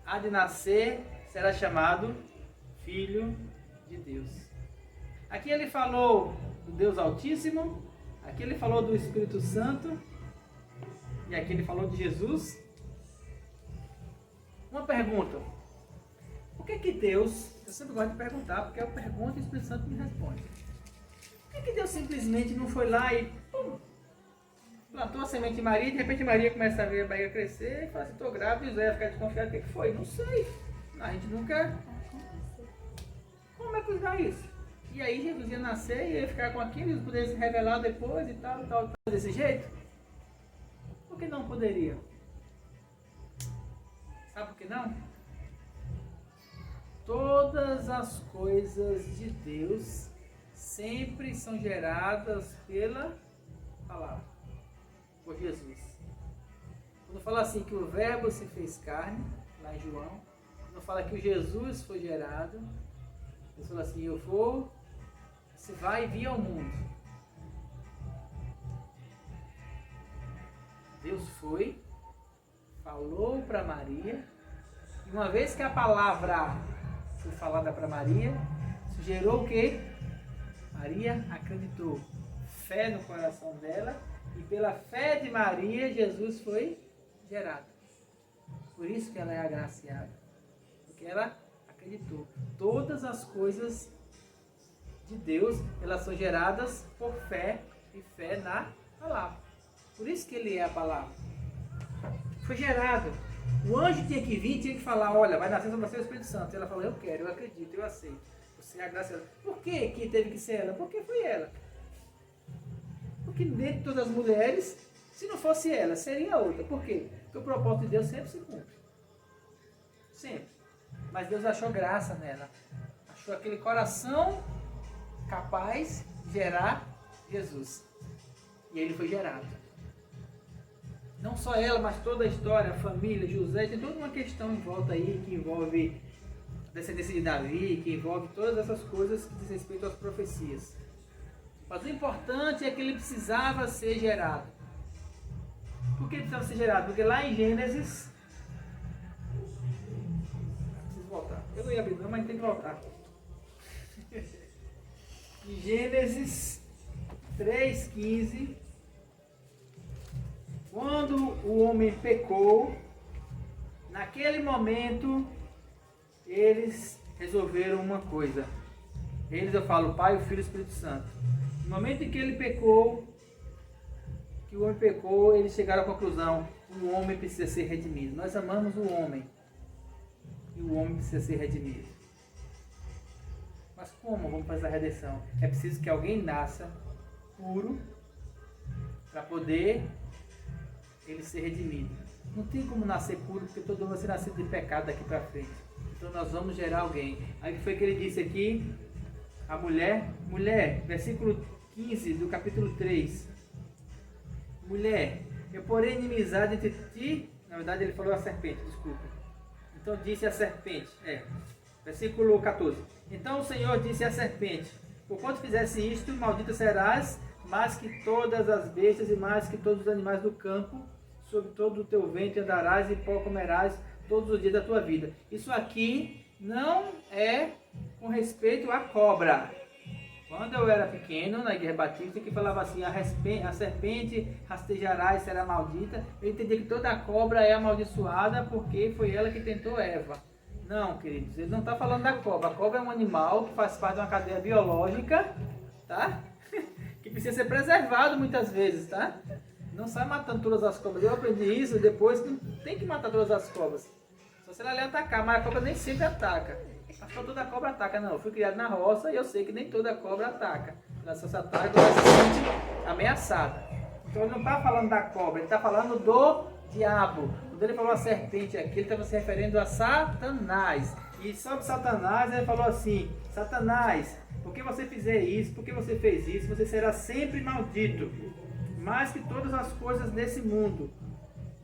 há de nascer, será chamado Filho de Deus. Aqui ele falou do Deus Altíssimo, aqui ele falou do Espírito Santo, e aqui ele falou de Jesus. Uma pergunta: por que Deus, eu sempre gosto de perguntar, porque eu pergunto e o Espírito Santo me responde. Por que Deus simplesmente não foi lá e plantou a semente de Maria, e de repente Maria começa a ver a barriga crescer e fala assim: estou grávida, e José vai ficar desconfiado, o que foi? Não sei, a gente nunca... Como é que dá isso? E aí Jesus ia nascer e ia ficar com aquilo, e poderia se revelar depois e tal, desse jeito? Por que não poderia? Sabe por que não? Todas as coisas de Deus sempre são geradas pela palavra, por Jesus. Quando fala assim que o Verbo se fez carne, lá em João, quando fala que o Jesus foi gerado, ele fala assim: você vai vir ao mundo. Deus foi, falou para Maria, e uma vez que a palavra foi falada para Maria, isso gerou o quê? Maria acreditou, fé no coração dela, e pela fé de Maria, Jesus foi gerado. Por isso que ela é agraciada, porque ela acreditou. Todas as coisas de Deus, elas são geradas por fé, e fé na palavra. Por isso que ele é a palavra. Foi gerado. O anjo tinha que vir, tinha que falar: olha, vai nascer sobre você o Espírito Santo. E ela falou: eu quero, eu acredito, eu aceito. Você é agraciada. Por que teve que ser ela? Porque foi ela. Porque dentre de todas as mulheres, se não fosse ela, seria outra. Por quê? Porque o propósito de Deus sempre se cumpre. Sempre. Mas Deus achou graça nela. Achou aquele coração capaz de gerar Jesus. E ele foi gerado. Não só ela, mas toda a história, a família, José, tem toda uma questão em volta aí, que envolve a descendência de Davi, que envolve todas essas coisas que diz respeito às profecias. Mas o importante é que ele precisava ser gerado. Por que precisava ser gerado? Porque lá em Gênesis... Preciso voltar. Eu não ia abrir não, mas tem que voltar. Em Gênesis 3,15, quando o homem pecou, naquele momento, eles resolveram uma coisa. Eles, eu falo, Pai, o Filho e o Espírito Santo. No momento em que ele pecou, que o homem pecou, eles chegaram à conclusão: o homem precisa ser redimido. Nós amamos o homem, e o homem precisa ser redimido. Mas como vamos fazer a redenção? É preciso que alguém nasça puro para poder ele ser redimido. Não tem como nascer puro, porque todo mundo vai ser nascido de pecado daqui para frente. Então nós vamos gerar alguém. Aí foi que ele disse aqui, a mulher, versículo 15 do capítulo 3. Mulher, eu porei inimizade entre ti, na verdade ele falou a serpente, desculpa. Então disse a serpente, versículo 14. Então o Senhor disse à serpente: porquanto fizesse isto, maldita serás, mais que todas as bestas e mais que todos os animais do campo, sobre todo o teu ventre andarás e pó comerás todos os dias da tua vida. Isso aqui não é com respeito à cobra. Quando eu era pequeno, na Igreja Batista, que falava assim, a serpente rastejará e será maldita, eu entendi que toda cobra é amaldiçoada porque foi ela que tentou Eva. Não, queridos, ele não está falando da cobra. A cobra é um animal que faz parte de uma cadeia biológica, tá? Que precisa ser preservado muitas vezes, tá? Não sai matando todas as cobras. Eu aprendi isso depois, que não tem que matar todas as cobras. Só se ela lhe atacar, mas a cobra nem sempre ataca. Acho que toda cobra ataca, não. Eu fui criado na roça e eu sei que nem toda cobra ataca. Ela só se ataca quando ela se sente ameaçada. Então ele não está falando da cobra, ele está falando do diabo. Quando ele falou a serpente aqui, ele estava se referindo a Satanás. E sobre Satanás, ele falou assim: Satanás, por que você fizer isso, por que você fez isso, você será sempre maldito, mais que todas as coisas desse mundo.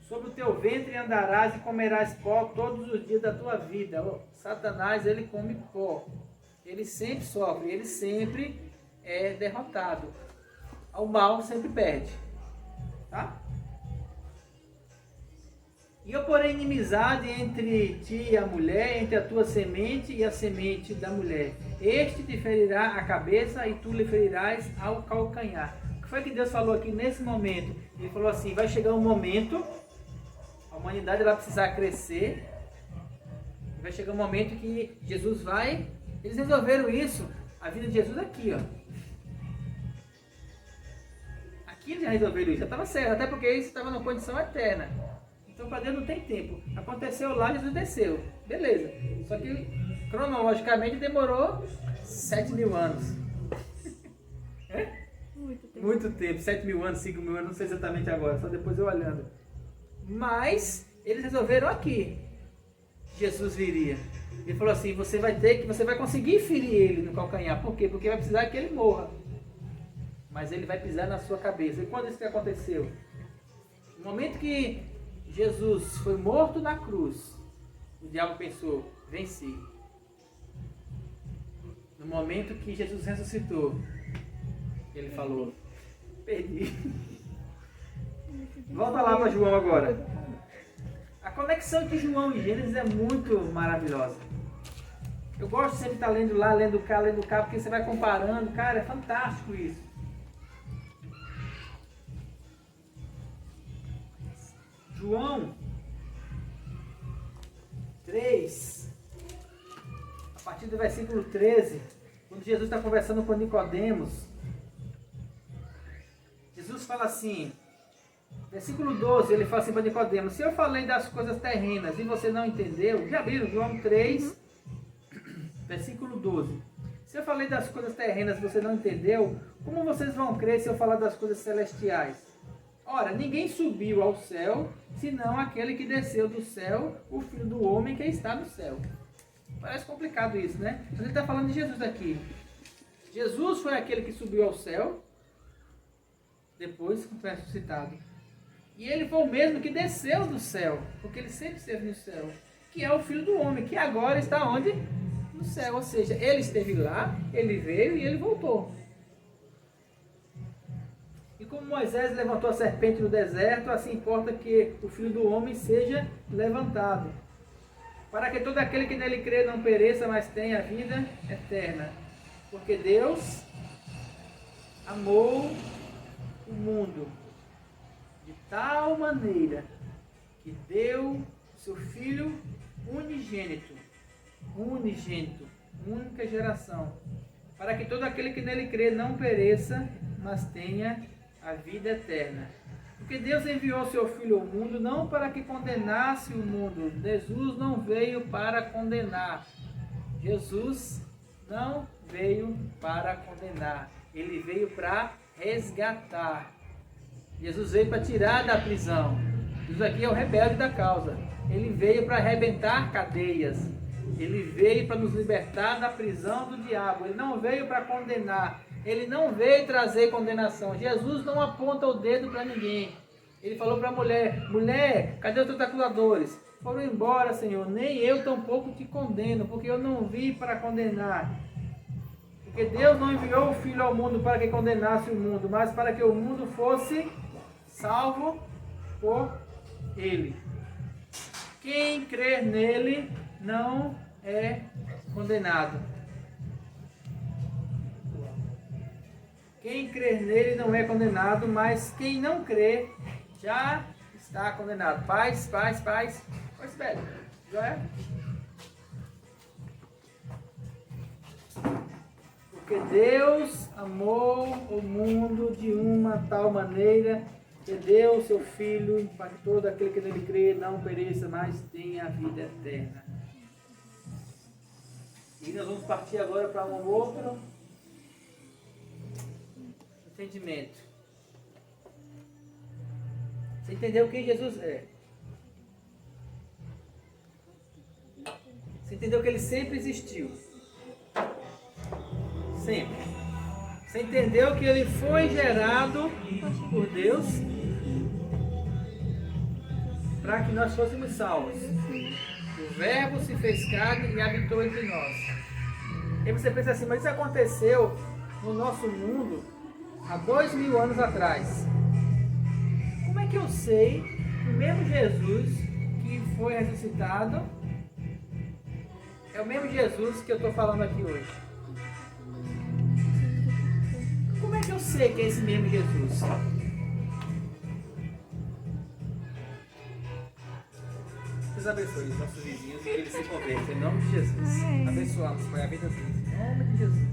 Sobre o teu ventre andarás e comerás pó todos os dias da tua vida. Satanás, ele come pó. Ele sempre sofre, ele sempre é derrotado. O mal sempre perde. Tá? E eu porei inimizade entre ti e a mulher, entre a tua semente e a semente da mulher. Este te ferirá a cabeça e tu lhe ferirás ao calcanhar. O que foi que Deus falou aqui nesse momento? Ele falou assim, vai chegar um momento, a humanidade vai precisar crescer, vai chegar um momento que Jesus vai... Eles resolveram isso, a vida de Jesus aqui, ó. Aqui eles já resolveram isso, já estava certo, até porque isso estava numa condição eterna. Então para Deus não tem tempo. Aconteceu lá, Jesus desceu. Beleza. Só que cronologicamente demorou 7.000 anos. Muito tempo. 7.000 anos, 5.000 anos, não sei exatamente agora, só depois eu olhando. Mas eles resolveram aqui. Jesus viria. Ele falou assim, você vai conseguir ferir ele no calcanhar. Por quê? Porque vai precisar que ele morra. Mas ele vai pisar na sua cabeça. E quando isso que aconteceu? No momento que Jesus foi morto na cruz, o diabo pensou, venci. No momento que Jesus ressuscitou, ele falou, perdi. Volta lá para João agora. A conexão entre João e Gênesis é muito maravilhosa. Eu gosto sempre de estar lendo lá, lendo cá, porque você vai comparando. Cara, é fantástico isso. João 3, a partir do versículo 13, quando Jesus está conversando com Nicodemos, Jesus fala assim, versículo 12, ele fala assim para Nicodemos, se eu falei das coisas terrenas e você não entendeu, já viram? João 3, versículo 12, se eu falei das coisas terrenas e você não entendeu, como vocês vão crer se eu falar das coisas celestiais? Ora, ninguém subiu ao céu, senão aquele que desceu do céu, o Filho do Homem que está no céu. Parece complicado isso, né? Mas ele está falando de Jesus aqui. Jesus foi aquele que subiu ao céu, depois que foi ressuscitado. E ele foi o mesmo que desceu do céu, porque ele sempre esteve no céu, que é o Filho do Homem, que agora está onde? No céu. Ou seja, ele esteve lá, ele veio e ele voltou. E E como Moisés levantou a serpente no deserto, assim importa que o Filho do Homem seja levantado, para que todo aquele que nele crê não pereça, mas tenha vida eterna. Porque Deus amou o mundo de tal maneira que deu seu Filho unigênito, única geração, para que todo aquele que nele crê não pereça, mas tenha a vida eterna. Porque Deus enviou seu Filho ao mundo não para que condenasse o mundo. Jesus não veio para condenar. Jesus não veio para condenar. Ele veio para resgatar. Jesus veio para tirar da prisão. Jesus aqui é o rebelde da causa. Ele veio para arrebentar cadeias. Ele veio para nos libertar da prisão do diabo. Ele não veio para condenar. Ele não veio trazer condenação. Jesus não aponta o dedo para ninguém. Ele falou para a mulher: mulher, cadê os teus acusadores? Foram embora, Senhor. Nem eu tampouco te condeno, porque eu não vim para condenar. Porque Deus não enviou o Filho ao mundo para que condenasse o mundo, mas para que o mundo fosse salvo por Ele. Quem crer nele não é condenado. Quem crer nele não é condenado, mas quem não crê já está condenado. Paz. Oi, Sibeli. Já é? Porque Deus amou o mundo de uma tal maneira que deu o seu Filho para que todo aquele que nele crê não pereça, mas tenha a vida eterna. E nós vamos partir agora para um outro entendimento. Você entendeu quem Jesus é? Você entendeu que ele sempre existiu? Sempre. Você entendeu que ele foi gerado por Deus para que nós fôssemos salvos. O Verbo se fez carne e habitou entre nós. E você pensa assim, mas isso aconteceu no nosso mundo há 2000 anos atrás. Como é que eu sei que o mesmo Jesus que foi ressuscitado é o mesmo Jesus que eu estou falando aqui hoje? Como é que eu sei que é esse mesmo Jesus? Deus abençoe os nossos vizinhos e que eles se convertam em nome de Jesus. Abençoamos, Pai, a vida deles em nome de Jesus.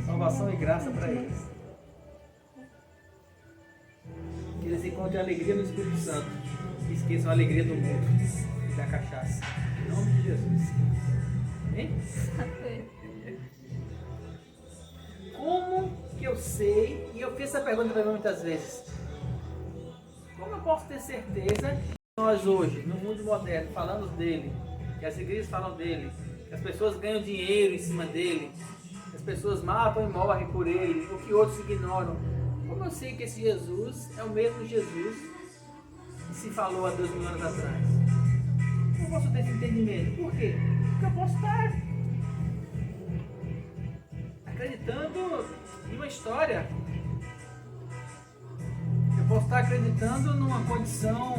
Salvação e graça para eles. Que eles encontrem alegria no Espírito Santo e esqueçam a alegria do mundo e da cachaça. Em nome de Jesus. Amém? Como que eu sei, e eu fiz essa pergunta para mim muitas vezes, como eu posso ter certeza que nós hoje, no mundo moderno, falamos dele, que as igrejas falam dele, que as pessoas ganham dinheiro em cima dele, que as pessoas matam e morrem por ele, ou que outros ignoram? Como eu sei que esse Jesus é o mesmo Jesus que se falou há 2000 anos atrás? Como eu posso ter esse entendimento? Por quê? Porque eu posso estar acreditando em uma história. Eu posso estar acreditando numa condição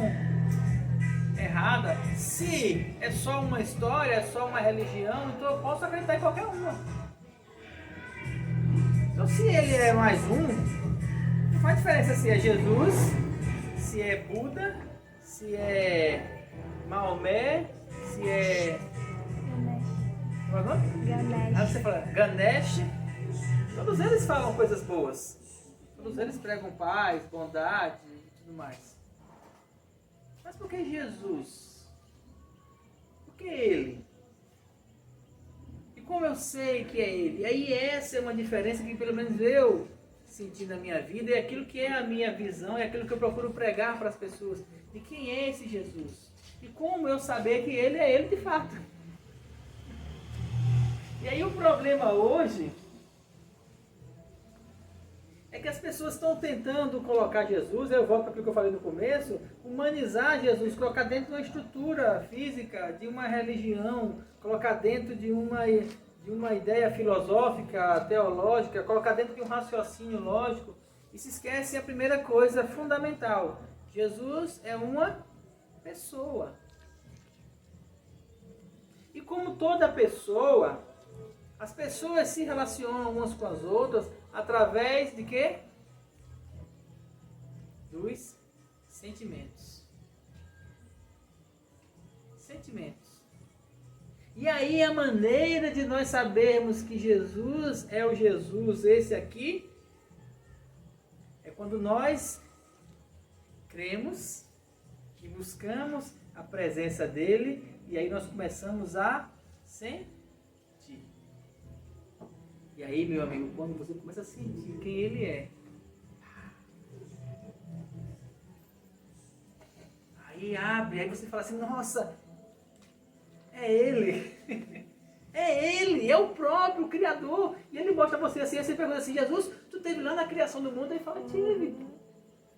errada. Se é só uma história, é só uma religião, então eu posso acreditar em qualquer uma. Então se ele é mais um, não faz diferença se é Jesus, se é Buda, se é Maomé, se é... Qual é o nome? Ganesh. Você fala Ganesh. Todos eles falam coisas boas. Todos eles pregam paz, bondade e tudo mais. Mas por que Jesus? Por que ele? E como eu sei que é ele? E aí essa é uma diferença que pelo menos eu senti na minha vida, é aquilo que é a minha visão, é aquilo que eu procuro pregar para as pessoas. De quem é esse Jesus? E como eu saber que ele é ele de fato? E aí o problema hoje é que as pessoas estão tentando colocar Jesus, eu volto para aquilo que eu falei no começo, humanizar Jesus, colocar dentro de uma estrutura física, de uma religião, colocar dentro de uma ideia filosófica, teológica, colocar dentro de um raciocínio lógico E se esquece a primeira coisa fundamental. Jesus é uma pessoa. E como toda pessoa, as pessoas se relacionam umas com as outras através de quê? Dos sentimentos. Sentimentos. E aí a maneira de nós sabermos que Jesus é o Jesus, esse aqui, é quando nós cremos e buscamos a presença dele e aí nós começamos a sentir. E aí, meu amigo, quando você começa a sentir quem ele é, aí abre, aí você fala assim, nossa, é ele. É ele, é o próprio Criador. E ele mostra a você assim, aí você pergunta assim, Jesus, tu esteve lá na criação do mundo? Aí fala, tive.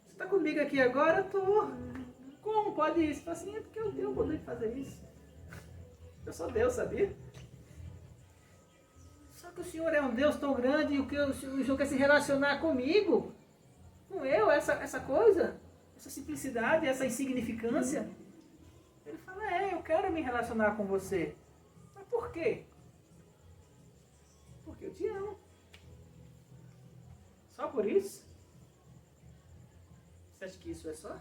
Você está comigo aqui agora? Estou. Como pode isso? Fala assim, é porque eu tenho o poder de fazer isso. Eu sou Deus, sabia? Só que o Senhor é um Deus tão grande e o Senhor quer se relacionar comigo, com eu, essa coisa, essa simplicidade, essa insignificância. Ele fala, eu quero me relacionar com você. Mas por quê? Porque eu te amo. Só por isso? Você acha que isso é só?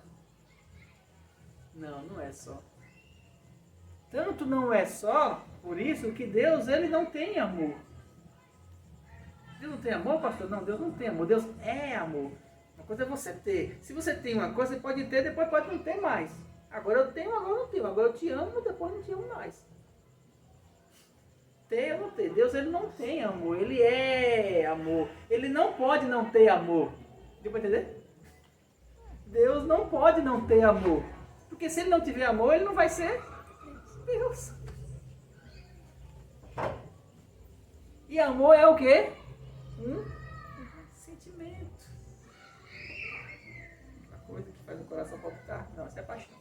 Não, não é só. Tanto não é só por isso que Deus, ele não tem amor. Deus não tem amor, pastor? Não, Deus não tem amor. Deus é amor. Uma coisa é você ter. Se você tem uma coisa, você pode ter, depois pode não ter mais. Agora eu tenho, agora eu não tenho. Agora eu te amo, depois não te amo mais. Ter ou não ter. Deus, ele não tem amor. Ele é amor. Ele não pode não ter amor. Deu para entender? Deus não pode não ter amor. Porque se ele não tiver amor, ele não vai ser Deus. E amor é o quê? Um sentimento. Uma coisa que faz o coração palpitar. Não, isso é paixão.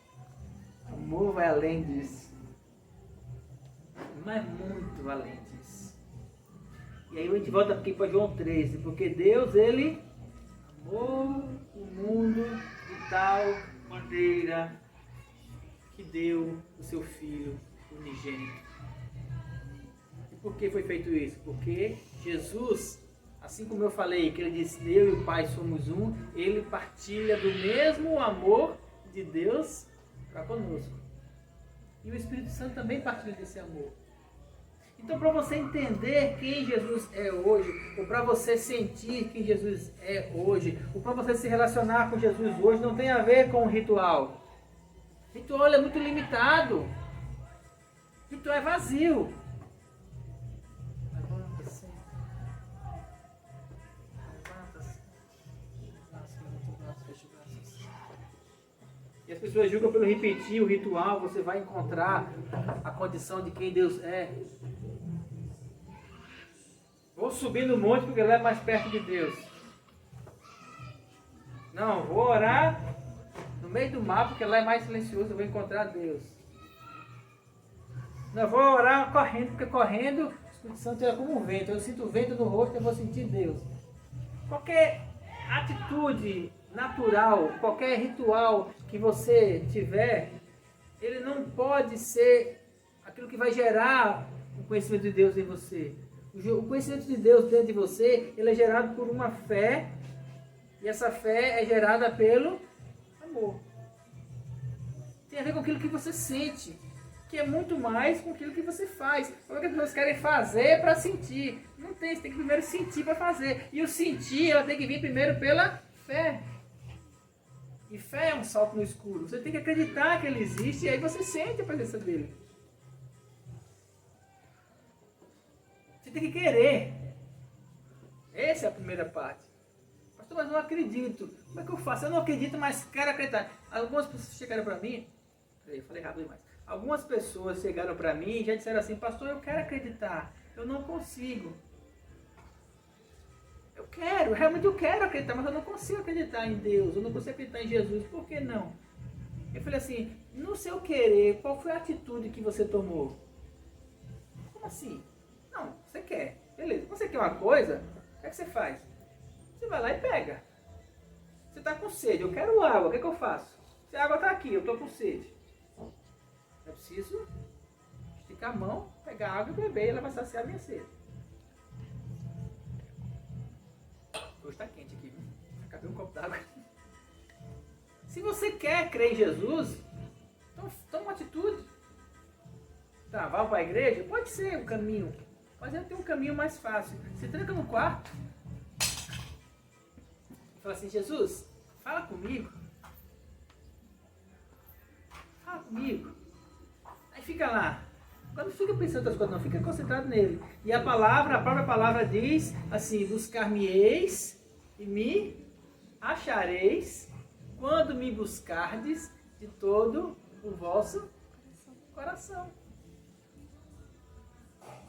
Amor vai além disso. Mas muito além disso. E aí a gente volta aqui para João 13. Porque Deus, ele amou o mundo de tal maneira que deu o seu Filho unigênito. E por que foi feito isso? Porque Jesus, assim como eu falei, que ele disse, eu e o Pai somos um, ele partilha do mesmo amor de Deus para conosco. E o Espírito Santo também partilha desse amor. Então, para você entender quem Jesus é hoje, ou para você sentir quem Jesus é hoje, ou para você se relacionar com Jesus hoje, não tem a ver com o ritual. O ritual é muito limitado. O ritual é vazio. Levanta-se. Levanta-se. Fecha os braços. E as pessoas julgam pelo repetir o ritual, você vai encontrar a condição de quem Deus é. Vou subir no monte porque lá é mais perto de Deus. Não, vou orar no meio do mar porque lá é mais silencioso, eu vou encontrar Deus. Não, vou orar correndo porque correndo o Espírito Santo é como um vento. Eu sinto o vento no rosto, eu vou sentir Deus. Qualquer atitude natural, qualquer ritual que você tiver, ele não pode ser aquilo que vai gerar o conhecimento de Deus em você. O conhecimento de Deus dentro de você, ele é gerado por uma fé, e essa fé é gerada pelo amor. Tem a ver com aquilo que você sente, que é muito mais com aquilo que você faz. Como é que as pessoas querem fazer para sentir? Não tem, você tem que primeiro sentir para fazer. E o sentir, ela tem que vir primeiro pela fé. E fé é um salto no escuro. Você tem que acreditar que ele existe e aí você sente a presença dele. Você tem que querer. Essa é a primeira parte. Pastor, mas eu não acredito. Como é que eu faço? Eu não acredito, mas quero acreditar. Algumas pessoas chegaram para mim. Eu falei rápido demais. Algumas pessoas chegaram para mim e já disseram assim, pastor, eu quero acreditar. Eu não consigo. Eu quero, realmente eu quero acreditar, mas eu não consigo acreditar em Deus. Eu não consigo acreditar em Jesus. Por que não? Eu falei assim, no seu querer, qual foi a atitude que você tomou? Como assim? Não, você quer. Beleza. Você quer uma coisa, o que é que você faz? Você vai lá e pega. está com sede, eu quero água, o que, que eu faço? Se a água está aqui, eu estou com sede. Eu preciso esticar a mão, pegar água e beber, e ela vai saciar a minha sede. Hoje está quente aqui, viu? Acabei um copo d'água. Se você quer crer em Jesus, então toma uma atitude. Tá, vai para a igreja? Pode ser um caminho, mas ele tem um caminho mais fácil. Você tranca no quarto e fala assim, Jesus, fala comigo. Fala comigo. Aí fica lá. Quando fica pensando outras coisas, não, fica concentrado nele. E a própria palavra diz assim, buscar-me-eis e me achareis quando me buscardes de todo o vosso coração.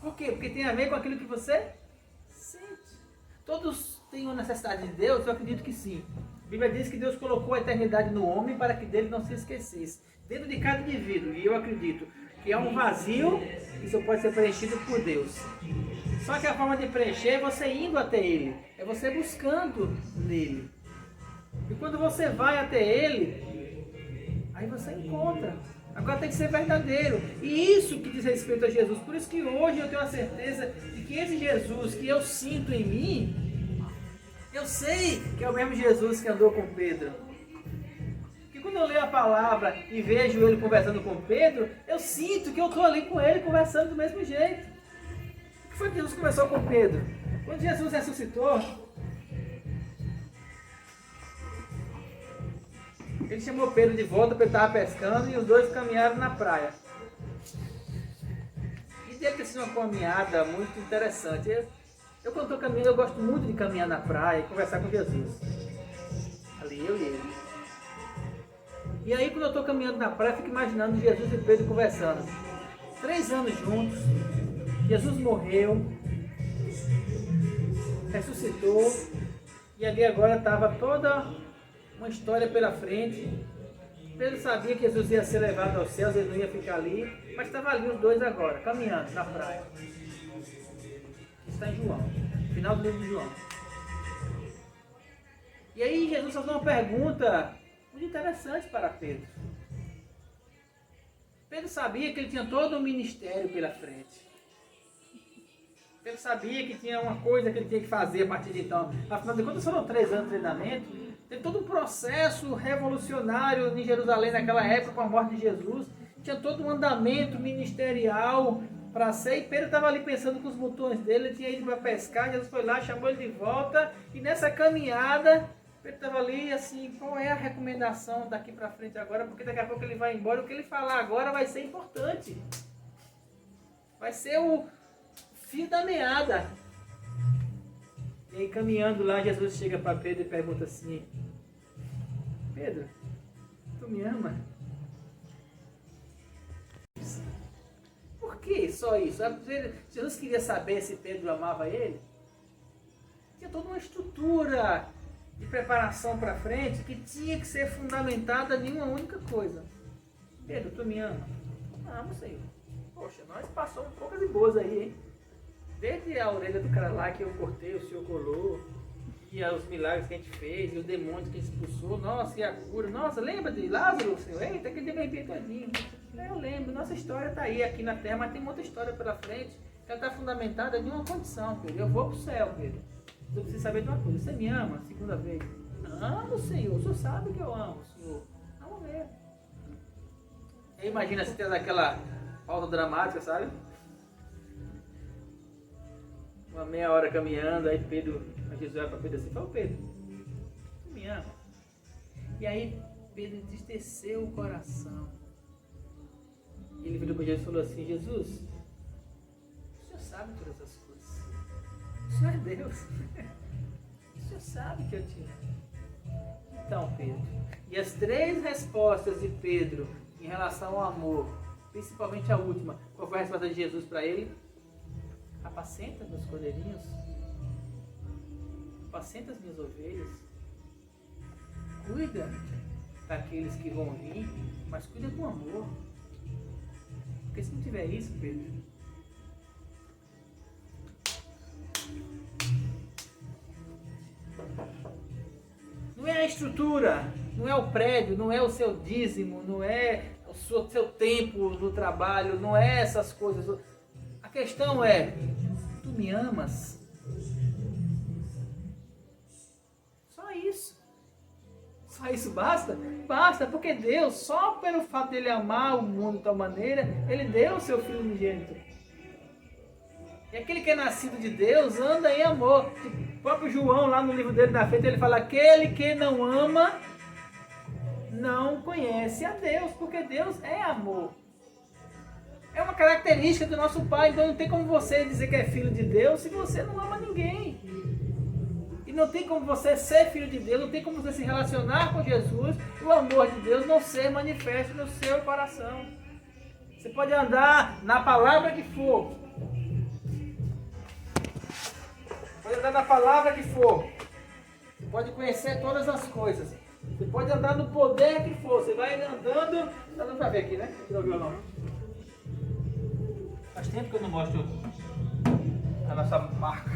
Por quê? Porque tem a ver com aquilo que você sente. Todos têm uma necessidade de Deus? Eu acredito que sim. A Bíblia diz que Deus colocou a eternidade no homem para que dele não se esquecesse. Dentro de cada indivíduo, e eu acredito que é um vazio que só pode ser preenchido por Deus. Só que a forma de preencher é você indo até Ele, é você buscando nele. E quando você vai até Ele, aí você encontra. Agora tem que ser verdadeiro. E isso que diz respeito a Jesus. Por isso que hoje eu tenho a certeza de que esse Jesus que eu sinto em mim, eu sei que é o mesmo Jesus que andou com Pedro. Que quando eu leio a palavra e vejo ele conversando com Pedro, eu sinto que eu estou ali com ele conversando do mesmo jeito. O que foi que Jesus conversou com Pedro? Quando Jesus ressuscitou, ele chamou Pedro de volta para ele estar pescando e os dois caminharam na praia. E deve ter sido uma caminhada muito interessante. Eu quando estou caminhando, eu gosto muito de caminhar na praia e conversar com Jesus. Ali eu e ele. E aí quando eu estou caminhando na praia, eu fico imaginando Jesus e Pedro conversando. 3 anos juntos, Jesus morreu, ressuscitou, e ali agora estava toda uma história pela frente. Pedro sabia que Jesus ia ser levado aos céus, ele não ia ficar ali, mas estava ali os dois agora, caminhando na praia. Isso está em João, final do livro de João. E aí Jesus faz uma pergunta muito interessante para Pedro. Pedro sabia que ele tinha todo um ministério pela frente. Pedro sabia que tinha uma coisa que ele tinha que fazer a partir de então. Afinal de contas, foram 3 anos de treinamento. Teve todo um processo revolucionário em Jerusalém naquela época com a morte de Jesus. Tinha todo um andamento ministerial para ser. E Pedro estava ali pensando com os botões dele. Ele tinha ido para pescar. Jesus foi lá, chamou ele de volta. E nessa caminhada, Pedro estava ali assim, qual é a recomendação daqui para frente agora? Porque daqui a pouco ele vai embora. O que ele falar agora vai ser importante. Vai ser o fio da meada. E aí caminhando lá, Jesus chega para Pedro e pergunta assim: Pedro, tu me ama? Por que só isso? Jesus queria saber se Pedro amava ele. Tinha toda uma estrutura de preparação para frente que tinha que ser fundamentada em uma única coisa. Pedro, tu me ama? Amo, Senhor. Poxa, nós passamos poucas e boas aí, hein? Desde a orelha do cara lá que eu cortei, o Senhor colou, e os milagres que a gente fez, e os demônios que a gente expulsou, nossa, e a cura. Nossa, lembra de Lázaro, Senhor? Eita, que ele me arrepiei todinho. Eu lembro, nossa história está aí, aqui na terra, mas tem muita história pela frente, que ela está fundamentada em uma condição, Pedro. Eu vou para o céu, Pedro. Eu preciso saber de uma coisa, você me ama? Segunda vez. Amo, Senhor, o Senhor sabe que eu amo, Senhor. Vamos ver. E imagina se tem aquela pausa dramática, sabe? Uma meia hora caminhando, aí Jesus olha para Pedro assim, fala, Pedro, tu me ama? E aí Pedro entristeceu o coração. E ele virou para Jesus e falou assim, Jesus, o Senhor sabe todas as coisas. O Senhor é Deus. O Senhor sabe que eu te amo. Então, Pedro, e as 3 respostas de Pedro em relação ao amor, principalmente a última, qual foi a resposta de Jesus para ele? Apacenta meus cordeirinhos, apacenta as minhas ovelhas, cuida daqueles que vão vir, mas cuida com amor. Porque se não tiver isso, Pedro, não é a estrutura, não é o prédio, não é o seu dízimo, não é o seu tempo no trabalho, não é essas coisas. A questão é, tu me amas? Só isso. Só isso basta? Basta, porque Deus, só pelo fato de Ele amar o mundo de tal maneira, Ele deu o seu Filho unigênito. E aquele que é nascido de Deus anda em amor. O próprio João, lá no livro dele da fé, ele fala: aquele que não ama, não conhece a Deus, porque Deus é amor. É uma característica do nosso Pai, então não tem como você dizer que é filho de Deus se você não ama ninguém. E não tem como você ser filho de Deus, não tem como você se relacionar com Jesus e o amor de Deus não ser manifesto no seu coração. Você pode andar na palavra que for. Pode andar na palavra que for. Você pode conhecer todas as coisas. Você pode andar no poder que for. Você vai andando. Tá dando pra ver aqui, né? Tirar o violão. Faz tempo que eu não mostro a nossa marca.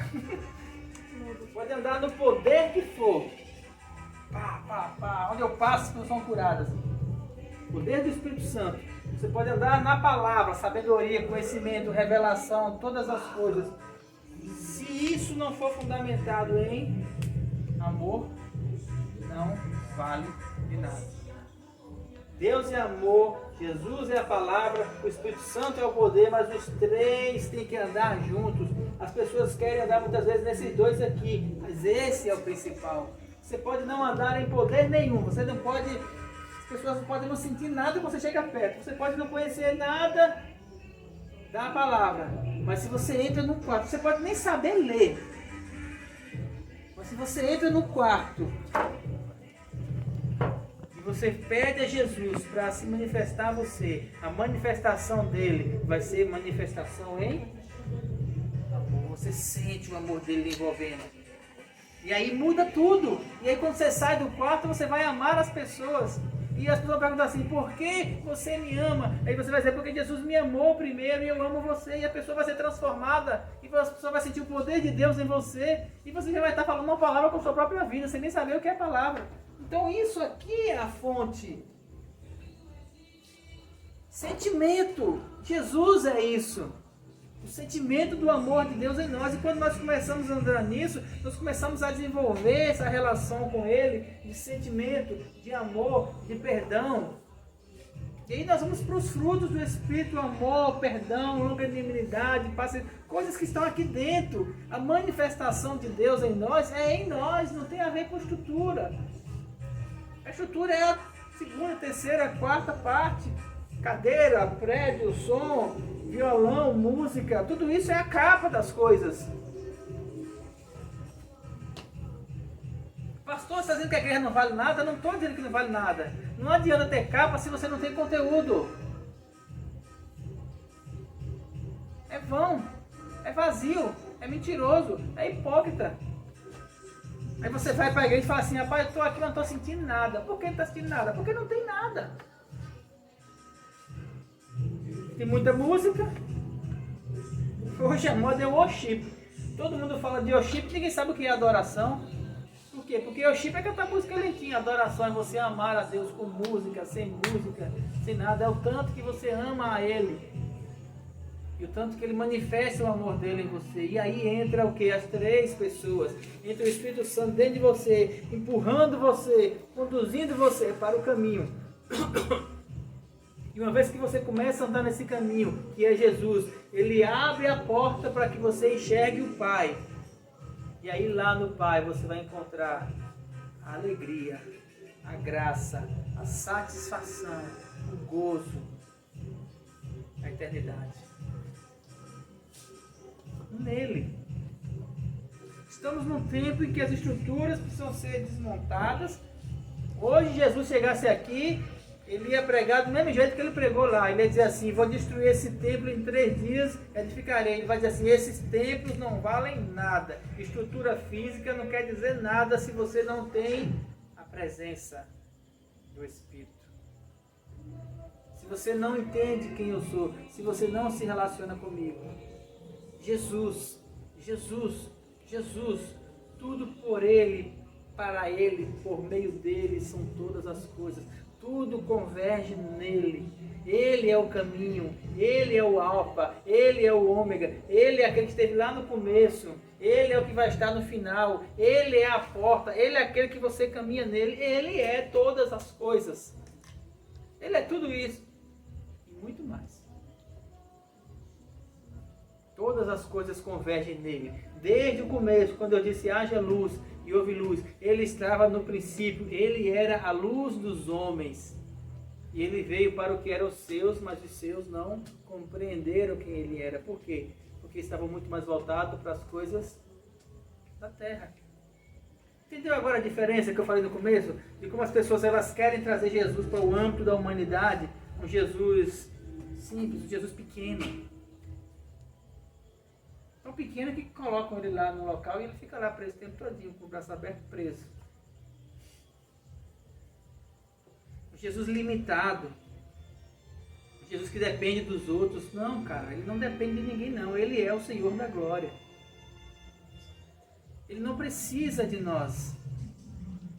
Pode andar no poder que for. Pá, pá, pá. Onde eu passo, as pessoas são curadas. Poder do Espírito Santo. Você pode andar na palavra, sabedoria, conhecimento, revelação, todas as coisas. Se isso não for fundamentado em amor, não vale de nada. Deus é amor, Jesus é a palavra, o Espírito Santo é o poder, mas os três têm que andar juntos. As pessoas querem andar muitas vezes nesses dois aqui, mas esse é o principal. Você pode não andar em poder nenhum, você não pode, as pessoas não podem não sentir nada quando você chega perto, você pode não conhecer nada da palavra, mas se você entra no quarto, você pode nem saber ler, mas se você entra no quarto e você pede a Jesus para se manifestar a você, a manifestação dele vai ser manifestação em amor. Você sente o amor dele envolvendo, e aí muda tudo. E aí quando você sai do quarto, você vai amar as pessoas. E as pessoas perguntam assim: por que você me ama? Aí você vai dizer: porque Jesus me amou primeiro e eu amo você. E a pessoa vai ser transformada. E a pessoa vai sentir o poder de Deus em você. E você já vai estar falando uma palavra com a sua própria vida, sem nem saber o que é palavra. Então isso aqui é a fonte. Sentimento. Jesus é isso. O sentimento do amor de Deus em nós. E quando nós começamos a andar nisso, nós começamos a desenvolver essa relação com Ele, de sentimento, de amor, de perdão. E aí nós vamos para os frutos do Espírito: amor, perdão, longanimidade, paciência, coisas que estão aqui dentro. A manifestação de Deus em nós é em nós, não tem a ver com estrutura. A estrutura é a segunda, terceira, quarta parte. Cadeira, prédio, som, violão, música, tudo isso é a capa das coisas. Pastor, você está dizendo que a igreja não vale nada? Eu não estou dizendo que não vale nada. Não adianta ter capa se você não tem conteúdo. É vão, é vazio, é mentiroso, é hipócrita. Aí você vai para a igreja e fala assim: rapaz, eu estou aqui, mas não estou sentindo nada. Por que não está sentindo nada? Porque não tem nada. Tem muita música. Hoje a moda é o worship. Todo mundo fala de worship, ninguém sabe o que é adoração. Por quê? Porque worship é cantar música lentinha. Adoração é você amar a Deus com música, sem nada. É o tanto que você ama a Ele. E o tanto que Ele manifesta o amor dele em você. E aí entra o que? As três pessoas. Entra o Espírito Santo dentro de você, empurrando você, conduzindo você para o caminho. E uma vez que você começa a andar nesse caminho, que é Jesus, Ele abre a porta para que você enxergue o Pai. E aí lá no Pai você vai encontrar a alegria, a graça, a satisfação, o gozo, a eternidade. Nele. Estamos num tempo em que as estruturas precisam ser desmontadas. Hoje Jesus chegasse aqui, Ele ia pregar do mesmo jeito que Ele pregou lá. Ele ia dizer assim: vou destruir esse templo em 3 dias, edificarei. Ele vai dizer assim: esses templos não valem nada. Estrutura física não quer dizer nada se você não tem a presença do Espírito. Se você não entende quem eu sou, se você não se relaciona comigo. Jesus, tudo por Ele, para Ele, por meio dele, são todas as coisas. Tudo converge nele. Ele é o caminho, Ele é o alfa, Ele é o ômega, Ele é aquele que esteve lá no começo, Ele é o que vai estar no final, Ele é a porta, Ele é aquele que você caminha nele, Ele é todas as coisas. Ele é tudo isso e muito mais. Todas as coisas convergem nele. Desde o começo, quando eu disse haja luz e houve luz, Ele estava no princípio, Ele era a luz dos homens. E Ele veio para o que eram os seus, mas os seus não compreenderam quem Ele era. Por quê? Porque estavam muito mais voltados para as coisas da terra. Entendeu agora a diferença que eu falei no começo? De como as pessoas elas querem trazer Jesus para o âmbito da humanidade, um Jesus simples, um Jesus pequeno. Tão pequeno que colocam ele lá no local e ele fica lá preso o tempo todinho, com o braço aberto, preso. Um Jesus limitado. Um Jesus que depende dos outros. Não, cara, ele não depende de ninguém não. Ele é o Senhor da glória. Ele não precisa de nós.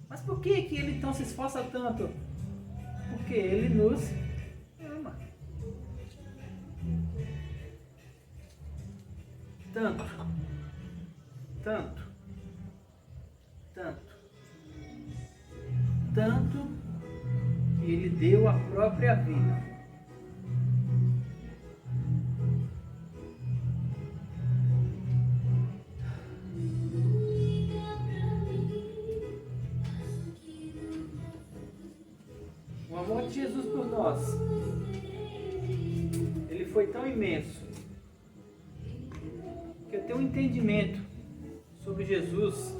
Mas por que ele então se esforça tanto? Porque ele nos ama. Tanto, tanto, tanto, tanto que ele deu a própria vida. O amor de Jesus por nós, ele foi tão imenso, que eu tenho um entendimento sobre Jesus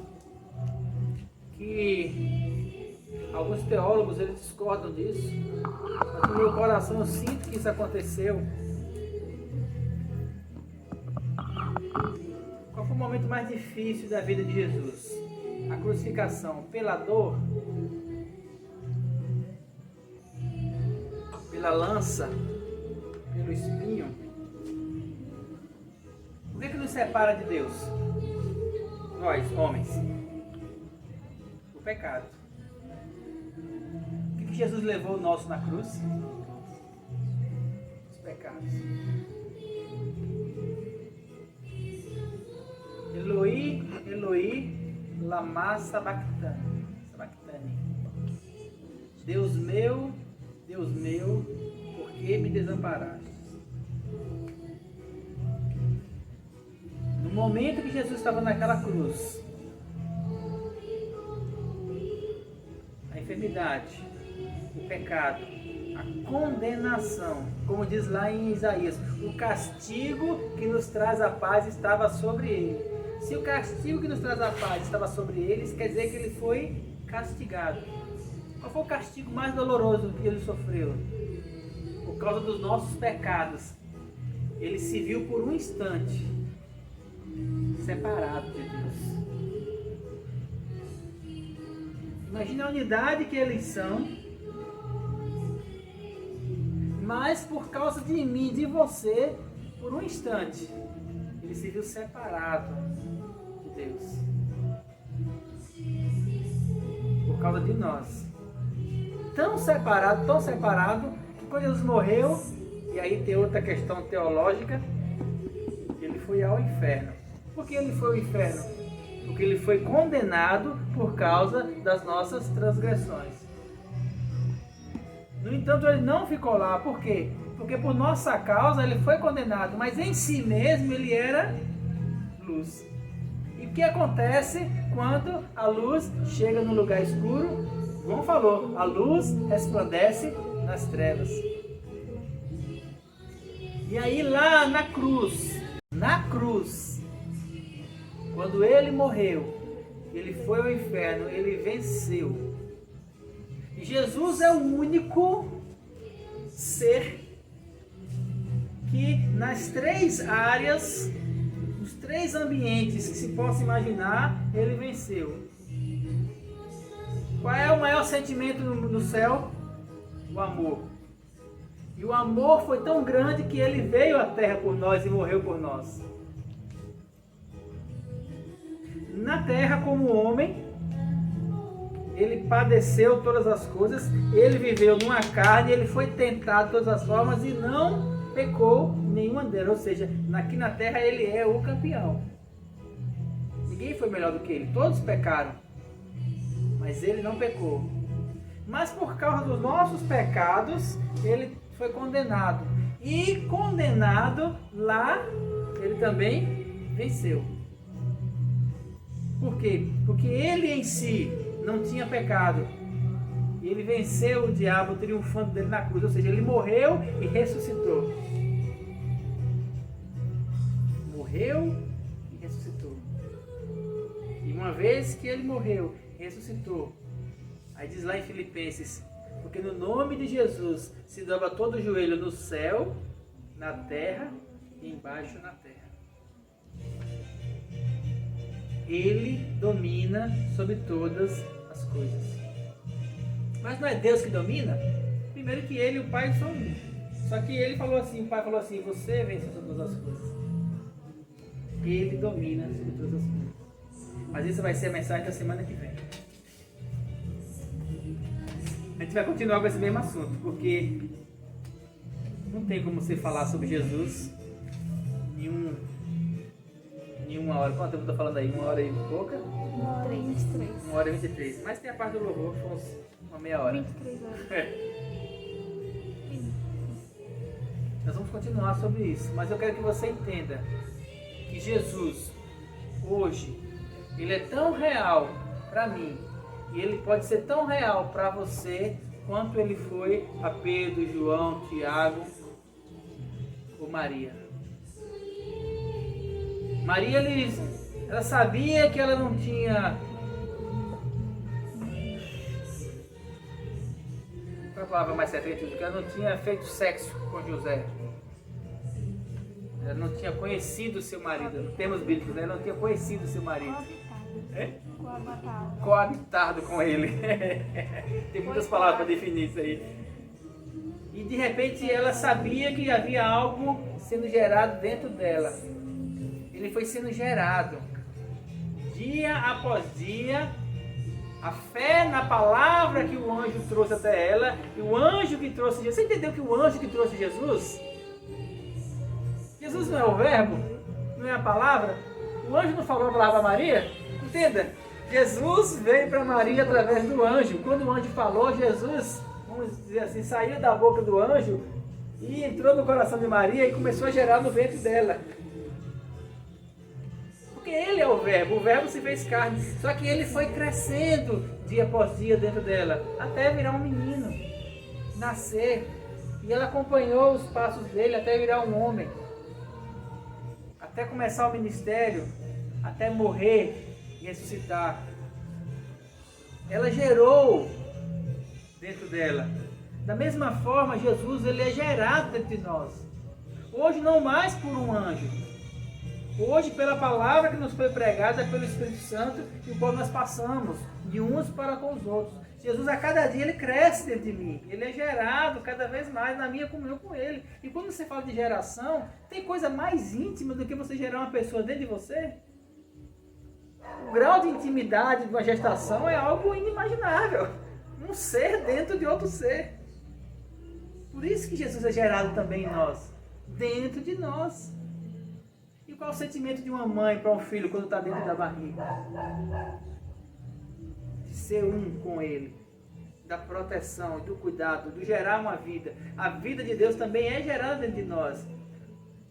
que alguns teólogos eles discordam disso, mas no meu coração eu sinto que isso aconteceu. Qual foi o momento mais difícil da vida de Jesus? A crucificação, pela dor, pela lança, pelo espinho. O que nos separa de Deus? Nós, homens. O pecado. O que Jesus levou nosso na cruz? Os pecados. Eloi, Eloi, lama sabachthani. Deus meu, por que me desamparaste? No momento que Jesus estava naquela cruz, a enfermidade, o pecado, a condenação, como diz lá em Isaías, o castigo que nos traz a paz estava sobre ele. Se o castigo que nos traz a paz estava sobre ele, isso quer dizer que ele foi castigado. Qual foi o castigo mais doloroso que ele sofreu? Por causa dos nossos pecados. Ele se viu por um instante separado de Deus. Imagina a unidade que eles são, mas por causa de mim, de você, por um instante, ele se viu separado de Deus. Por causa de nós. Tão separado, que quando Jesus morreu, e aí tem outra questão teológica, ele foi ao inferno. Por que ele foi ao inferno? Porque ele foi condenado por causa das nossas transgressões. No entanto, ele não ficou lá. Por quê? Porque por nossa causa ele foi condenado, mas em si mesmo ele era luz. E o que acontece quando a luz chega no lugar escuro? João falou, a luz resplandece nas trevas. E aí lá na cruz, quando ele morreu, ele foi ao inferno, ele venceu. E Jesus é o único ser que nas três áreas, nos três ambientes que se possa imaginar, ele venceu. Qual é o maior sentimento no céu? O amor. E o amor foi tão grande que ele veio à terra por nós e morreu por nós. Na terra como homem, ele padeceu todas as coisas, ele viveu numa carne, ele foi tentado de todas as formas e não pecou nenhuma delas. Ou seja, aqui na terra ele é o campeão. Ninguém foi melhor do que ele, todos pecaram, mas ele não pecou. Mas por causa dos nossos pecados, ele foi condenado. E condenado lá, ele também venceu. Por quê? Porque ele em si não tinha pecado. E ele venceu o diabo triunfando dele na cruz. Ou seja, ele morreu e ressuscitou. Morreu e ressuscitou. E uma vez que ele morreu e ressuscitou, aí diz lá em Filipenses, porque no nome de Jesus se dobra todo o joelho no céu, na terra e embaixo na terra. Ele domina sobre todas as coisas. Mas não é Deus que domina? Primeiro que ele e o Pai são um. Só que ele falou assim, o Pai falou assim, você vence sobre todas as coisas. Ele domina sobre todas as coisas. Mas isso vai ser a mensagem da semana que vem. A gente vai continuar com esse mesmo assunto, porque não tem como você falar sobre Jesus em uma hora. Quanto tempo eu estou falando aí? 1 hora e pouca? 23. 1 hora e 23. Mas tem a parte do louvor, que foi uma meia hora. 23 horas. Nós vamos continuar sobre isso, mas eu quero que você entenda que Jesus, hoje, ele é tão real para mim, e ele pode ser tão real para você, quanto ele foi a Pedro, João, Tiago ou Maria. Maria, ela sabia que ela não tinha... Qual é a palavra mais certa que ela não tinha feito sexo com José. Ela não tinha conhecido o seu marido. Em termos bíblicos, né? Ela não tinha conhecido o seu marido. Coabitado com ele. Tem muitas palavras para definir isso aí. E de repente ela sabia que havia algo sendo gerado dentro dela. Ele foi sendo gerado. Dia após dia, a fé na palavra que o anjo trouxe até ela, e o anjo que trouxe Jesus. Você entendeu que o anjo que trouxe Jesus? Jesus não é o verbo, não é a palavra. O anjo não falou a palavra a Maria? Entenda, Jesus veio para Maria através do anjo. Quando o anjo falou, Jesus, vamos dizer assim, saiu da boca do anjo e entrou no coração de Maria e começou a gerar no ventre dela. Porque ele é o verbo se fez carne. Só que ele foi crescendo dia após dia dentro dela, até virar um menino, nascer. E ela acompanhou os passos dele até virar um homem. Até começar o ministério, até morrer e ressuscitar. Ela gerou dentro dela. Da mesma forma, Jesus, ele é gerado dentro de nós. Hoje não mais por um anjo. Hoje, pela palavra que nos foi pregada pelo Espírito Santo, e o qual nós passamos de uns para com os outros. Jesus, a cada dia, ele cresce dentro de mim. Ele é gerado cada vez mais na minha comunhão com ele. E quando você fala de geração, tem coisa mais íntima do que você gerar uma pessoa dentro de você? O grau de intimidade de uma gestação é algo inimaginável. Um ser dentro de outro ser. Por isso que Jesus é gerado também em nós. Dentro de nós. E qual é o sentimento de uma mãe para um filho quando está dentro da barriga? De ser um com ele. Da proteção, do cuidado, do gerar uma vida. A vida de Deus também é gerada dentro de nós.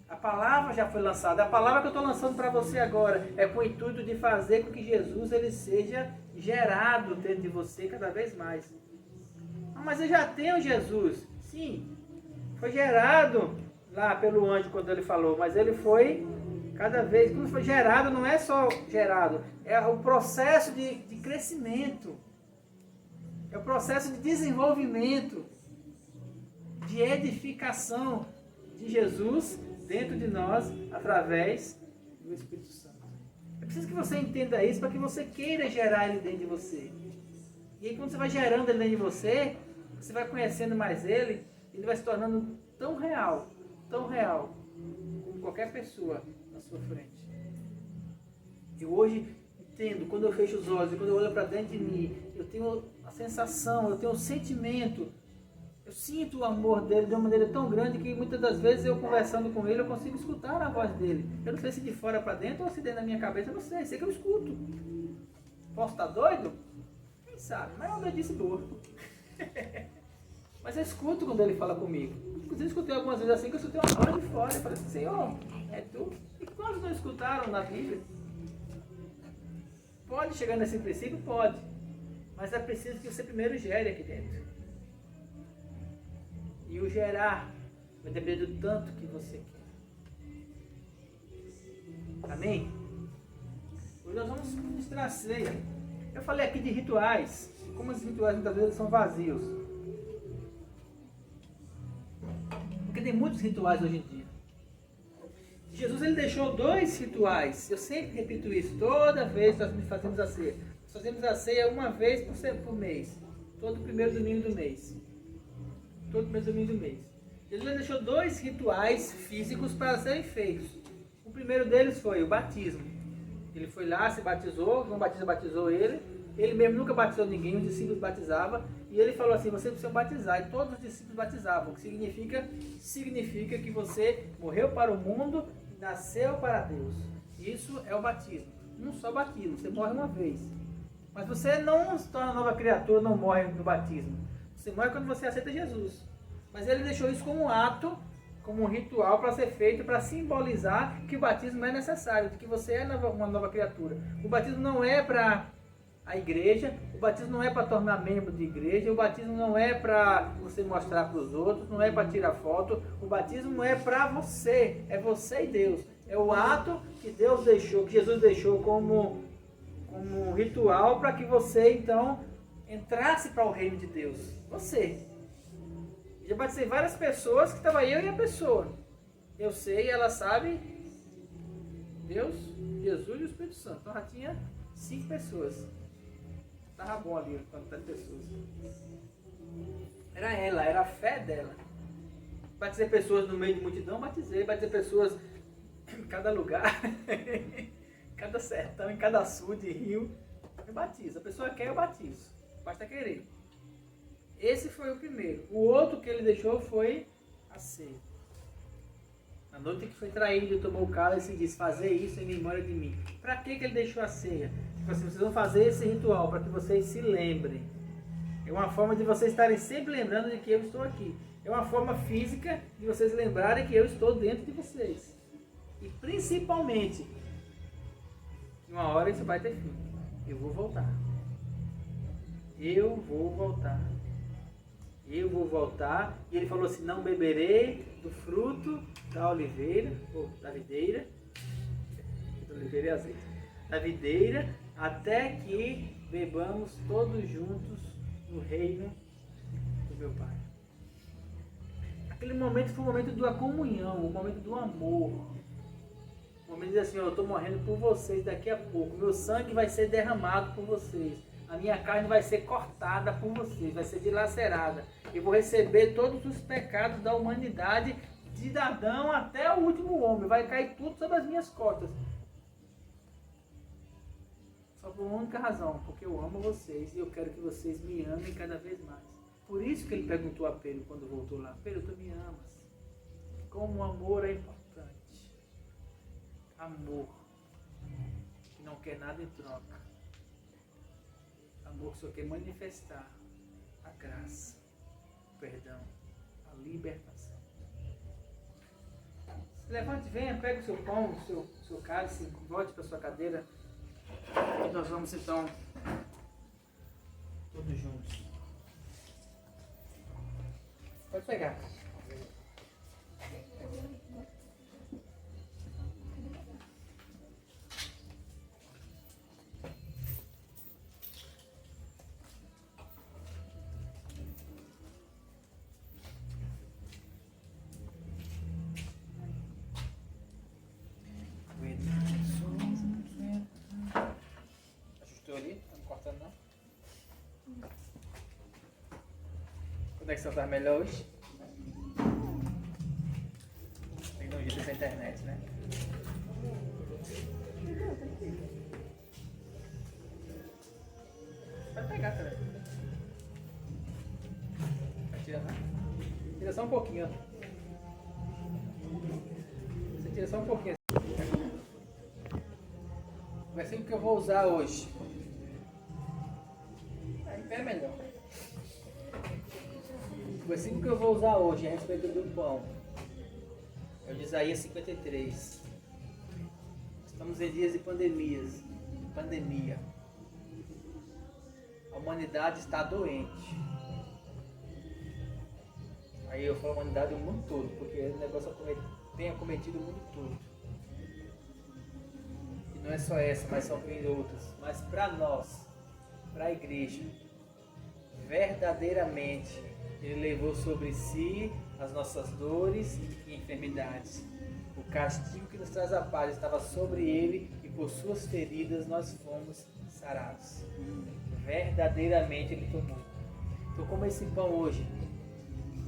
A palavra já foi lançada. A palavra que eu estou lançando para você agora é com o intuito de fazer com que Jesus ele seja gerado dentro de você cada vez mais. Ah, mas eu já tenho Jesus. Sim, foi gerado lá pelo anjo quando ele falou, mas ele foi cada vez, quando foi gerado, não é só gerado, é o processo de crescimento, é o processo de desenvolvimento, de edificação de Jesus dentro de nós, através do Espírito Santo. É preciso que você entenda isso para que você queira gerar ele dentro de você. E aí quando você vai gerando ele dentro de você, você vai conhecendo mais ele, ele vai se tornando tão real, como qualquer pessoa na sua frente. Eu hoje entendo, quando eu fecho os olhos, quando eu olho para dentro de mim, eu tenho a sensação, eu tenho o sentimento, eu sinto o amor dele de uma maneira tão grande que muitas das vezes eu conversando com ele, eu consigo escutar a voz dele. Eu não sei se de fora para dentro ou se dentro da minha cabeça, eu não sei que eu escuto. Posso estar doido? Quem sabe? Mas é uma doidice boa. Mas eu escuto quando ele fala comigo. Inclusive escutei algumas vezes assim que eu escutei uma voz de fora. Eu falei assim, Senhor, é tu? E quantos não escutaram na Bíblia? Pode chegar nesse princípio? Pode. Mas é preciso que você primeiro gere aqui dentro. E o gerar vai depender do tanto que você quer. Amém? Hoje nós vamos ministrar a ceia. Eu falei aqui de rituais. Como os rituais muitas vezes são vazios. Porque tem muitos rituais hoje em dia. Jesus ele deixou 2 rituais. Eu sempre repito isso. Toda vez que nós fazemos a ceia. Nós fazemos a ceia uma vez por mês. Todo primeiro domingo do mês. Todo primeiro domingo do mês. Jesus ele deixou 2 rituais físicos para serem feitos. O primeiro deles foi o batismo. Ele foi lá, se batizou. João Batista batizou ele. Ele mesmo nunca batizou ninguém, os discípulos batizavam. E ele falou assim, vocês precisam batizar. E todos os discípulos batizavam. O que significa? Significa que você morreu para o mundo e nasceu para Deus. Isso é o batismo. Um só batismo, você morre uma vez. Mas você não se torna nova criatura, não morre no batismo. Você morre quando você aceita Jesus. Mas ele deixou isso como um ato, como um ritual para ser feito, para simbolizar que o batismo é necessário, que você é uma nova criatura. O batismo não é para a igreja, o batismo não é para tornar membro de igreja, o batismo não é para você mostrar para os outros, não é para tirar foto, o batismo é para você, é você e Deus. É o ato que Deus deixou, que Jesus deixou como ritual para que você então entrasse para o reino de Deus. Você. Já batizei várias pessoas que estava eu e a pessoa. Eu sei, ela sabe, Deus, Jesus e o Espírito Santo. Então já tinha 5 pessoas. Estava bom ali, quantas pessoas. Era ela, era a fé dela. Batizei pessoas no meio de multidão, batizei pessoas em cada lugar, cada sertão, em cada açude, rio. Eu batizo. A pessoa quer, eu batizo. Basta querer. Esse foi o primeiro. O outro que ele deixou foi a ceia. Na noite que foi traído, ele tomou o cálice e disse, fazer isso em memória de mim. Para que ele deixou a ceia? Tipo assim, vocês vão fazer esse ritual para que vocês se lembrem. É uma forma de vocês estarem sempre lembrando de que eu estou aqui. É uma forma física de vocês lembrarem que eu estou dentro de vocês. E principalmente, uma hora isso vai ter fim. Eu vou voltar. Eu vou voltar. Eu vou voltar. E ele falou assim, não beberei do fruto da oliveira, ou da videira. Da oliveira e azeite. Da videira, até que bebamos todos juntos no reino do meu Pai. Aquele momento foi o momento da comunhão, o momento do amor. O momento de dizer assim, eu estou morrendo por vocês daqui a pouco. Meu sangue vai ser derramado por vocês. A minha carne vai ser cortada por vocês, vai ser dilacerada. Eu vou receber todos os pecados da humanidade, de Adão até o último homem. Vai cair tudo sobre as minhas costas. Só por uma única razão, porque eu amo vocês e eu quero que vocês me amem cada vez mais. Por isso que ele perguntou a Pedro quando voltou lá, Pedro, tu me amas? Como o amor é importante. Amor que não quer nada em troca. Amor que só quer manifestar a graça, o perdão, a libertação. Se levante, venha, pegue o seu pão, o seu cálice, volte para a sua cadeira. E nós vamos então todos juntos. Pode pegar. Ajustou ali? Não cortando não? A conexão está melhor hoje? Tecnologia dessa internet, né? cá atrás. Tira, né? Tira só um pouquinho. Você tira só um pouquinho. O versículo que eu vou usar hoje. Em pé é melhor. O versículo que eu vou usar hoje a respeito do pão é o de Isaías 53. Estamos em dias de pandemia. A humanidade está doente. Aí eu falo humanidade do mundo todo, porque o negócio tem acometido o mundo todo. E não é só essa, mas são outras. Mas para nós, para a igreja, verdadeiramente, Ele levou sobre si as nossas dores e enfermidades. O castigo que nos traz a paz estava sobre Ele e por suas feridas nós fomos sarados. Verdadeiramente Ele tomou. Então, como esse pão hoje,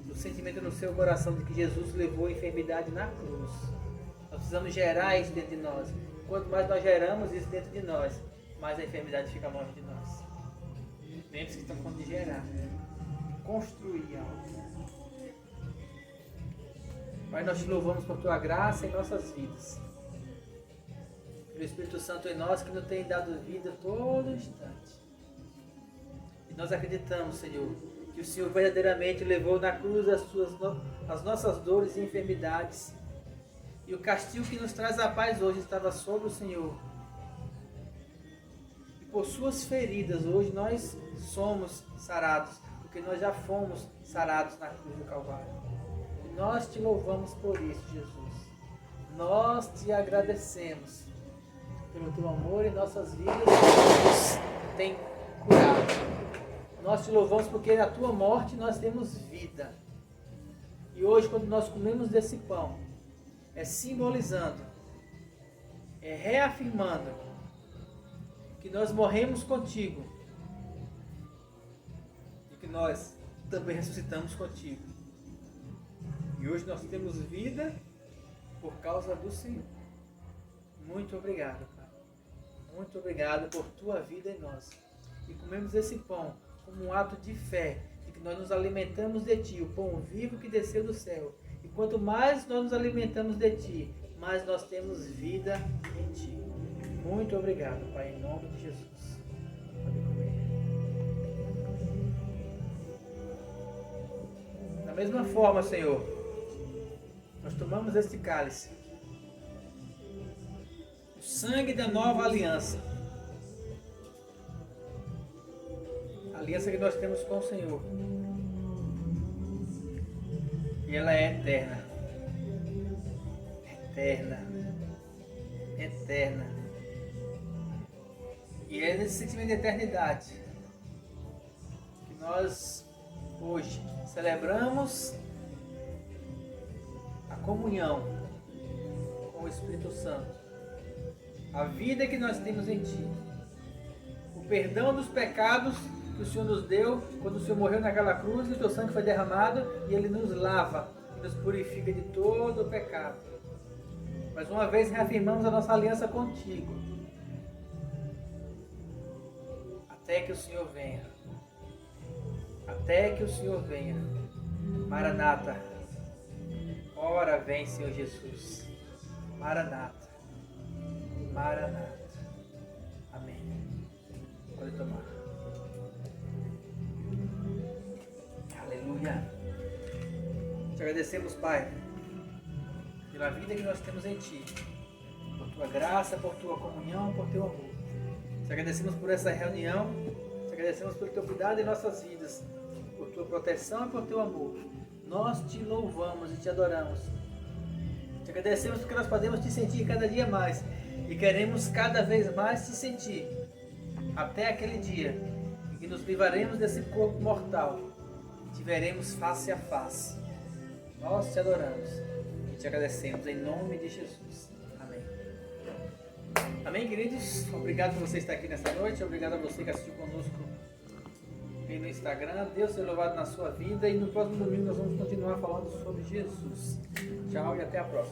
o sentimento no seu coração de que Jesus levou a enfermidade na cruz. Nós precisamos gerar isso dentro de nós. Quanto mais nós geramos isso dentro de nós, mais a enfermidade fica longe de nós. Lembre-se que estamos falando de gerar, construir algo. Pai, nós te louvamos por tua graça em nossas vidas. Pelo Espírito Santo em nós que nos tem dado vida todo instante. E nós acreditamos, Senhor, que o Senhor verdadeiramente levou na cruz as nossas dores e enfermidades. E o castigo que nos traz a paz hoje estava sobre o Senhor. E por suas feridas hoje nós somos sarados, porque nós já fomos sarados na cruz do Calvário. E nós te louvamos por isso, Jesus. Nós te agradecemos pelo teu amor em nossas vidas que nos tem curado. Nós te louvamos porque na tua morte nós temos vida. E hoje, quando nós comemos desse pão, é simbolizando, é reafirmando que nós morremos contigo e que nós também ressuscitamos contigo. E hoje nós temos vida por causa do Senhor. Muito obrigado, Pai. Muito obrigado por tua vida em nós. E comemos esse pão como um ato de fé, de que nós nos alimentamos de Ti, o pão vivo que desceu do céu. E quanto mais nós nos alimentamos de Ti, mais nós temos vida em Ti. Muito obrigado, Pai, em nome de Jesus. Pode comer. Da mesma forma, Senhor, nós tomamos este cálice, o sangue da nova aliança. A aliança que nós temos com o Senhor. E ela é eterna. Eterna. Eterna. E é nesse sentimento de eternidade que nós hoje celebramos a comunhão com o Espírito Santo. A vida que nós temos em Ti. O perdão dos pecados que o Senhor nos deu quando o Senhor morreu naquela cruz e o teu sangue foi derramado e Ele nos lava e nos purifica de todo o pecado. Mais uma vez reafirmamos a nossa aliança contigo até que o Senhor venha. Até que o Senhor venha. Maranata. Ora vem, Senhor Jesus. Maranata. Maranata. Amém. Pode tomar. Aleluia. Te agradecemos, Pai, pela vida que nós temos em Ti, por Tua graça, por Tua comunhão, por Teu amor. Te agradecemos por essa reunião, te agradecemos pelo Teu cuidado em nossas vidas, por Tua proteção e por Teu amor. Nós Te louvamos e Te adoramos. Te agradecemos porque nós podemos Te sentir cada dia mais e queremos cada vez mais Te sentir, até aquele dia em que nos livraremos desse corpo mortal. Te veremos face a face. Nós Te adoramos e Te agradecemos em nome de Jesus. Amém. Amém, queridos? Obrigado por você estar aqui nesta noite. Obrigado a você que assistiu conosco no Instagram. Deus seja louvado na sua vida. E no próximo domingo nós vamos continuar falando sobre Jesus. Tchau e até a próxima.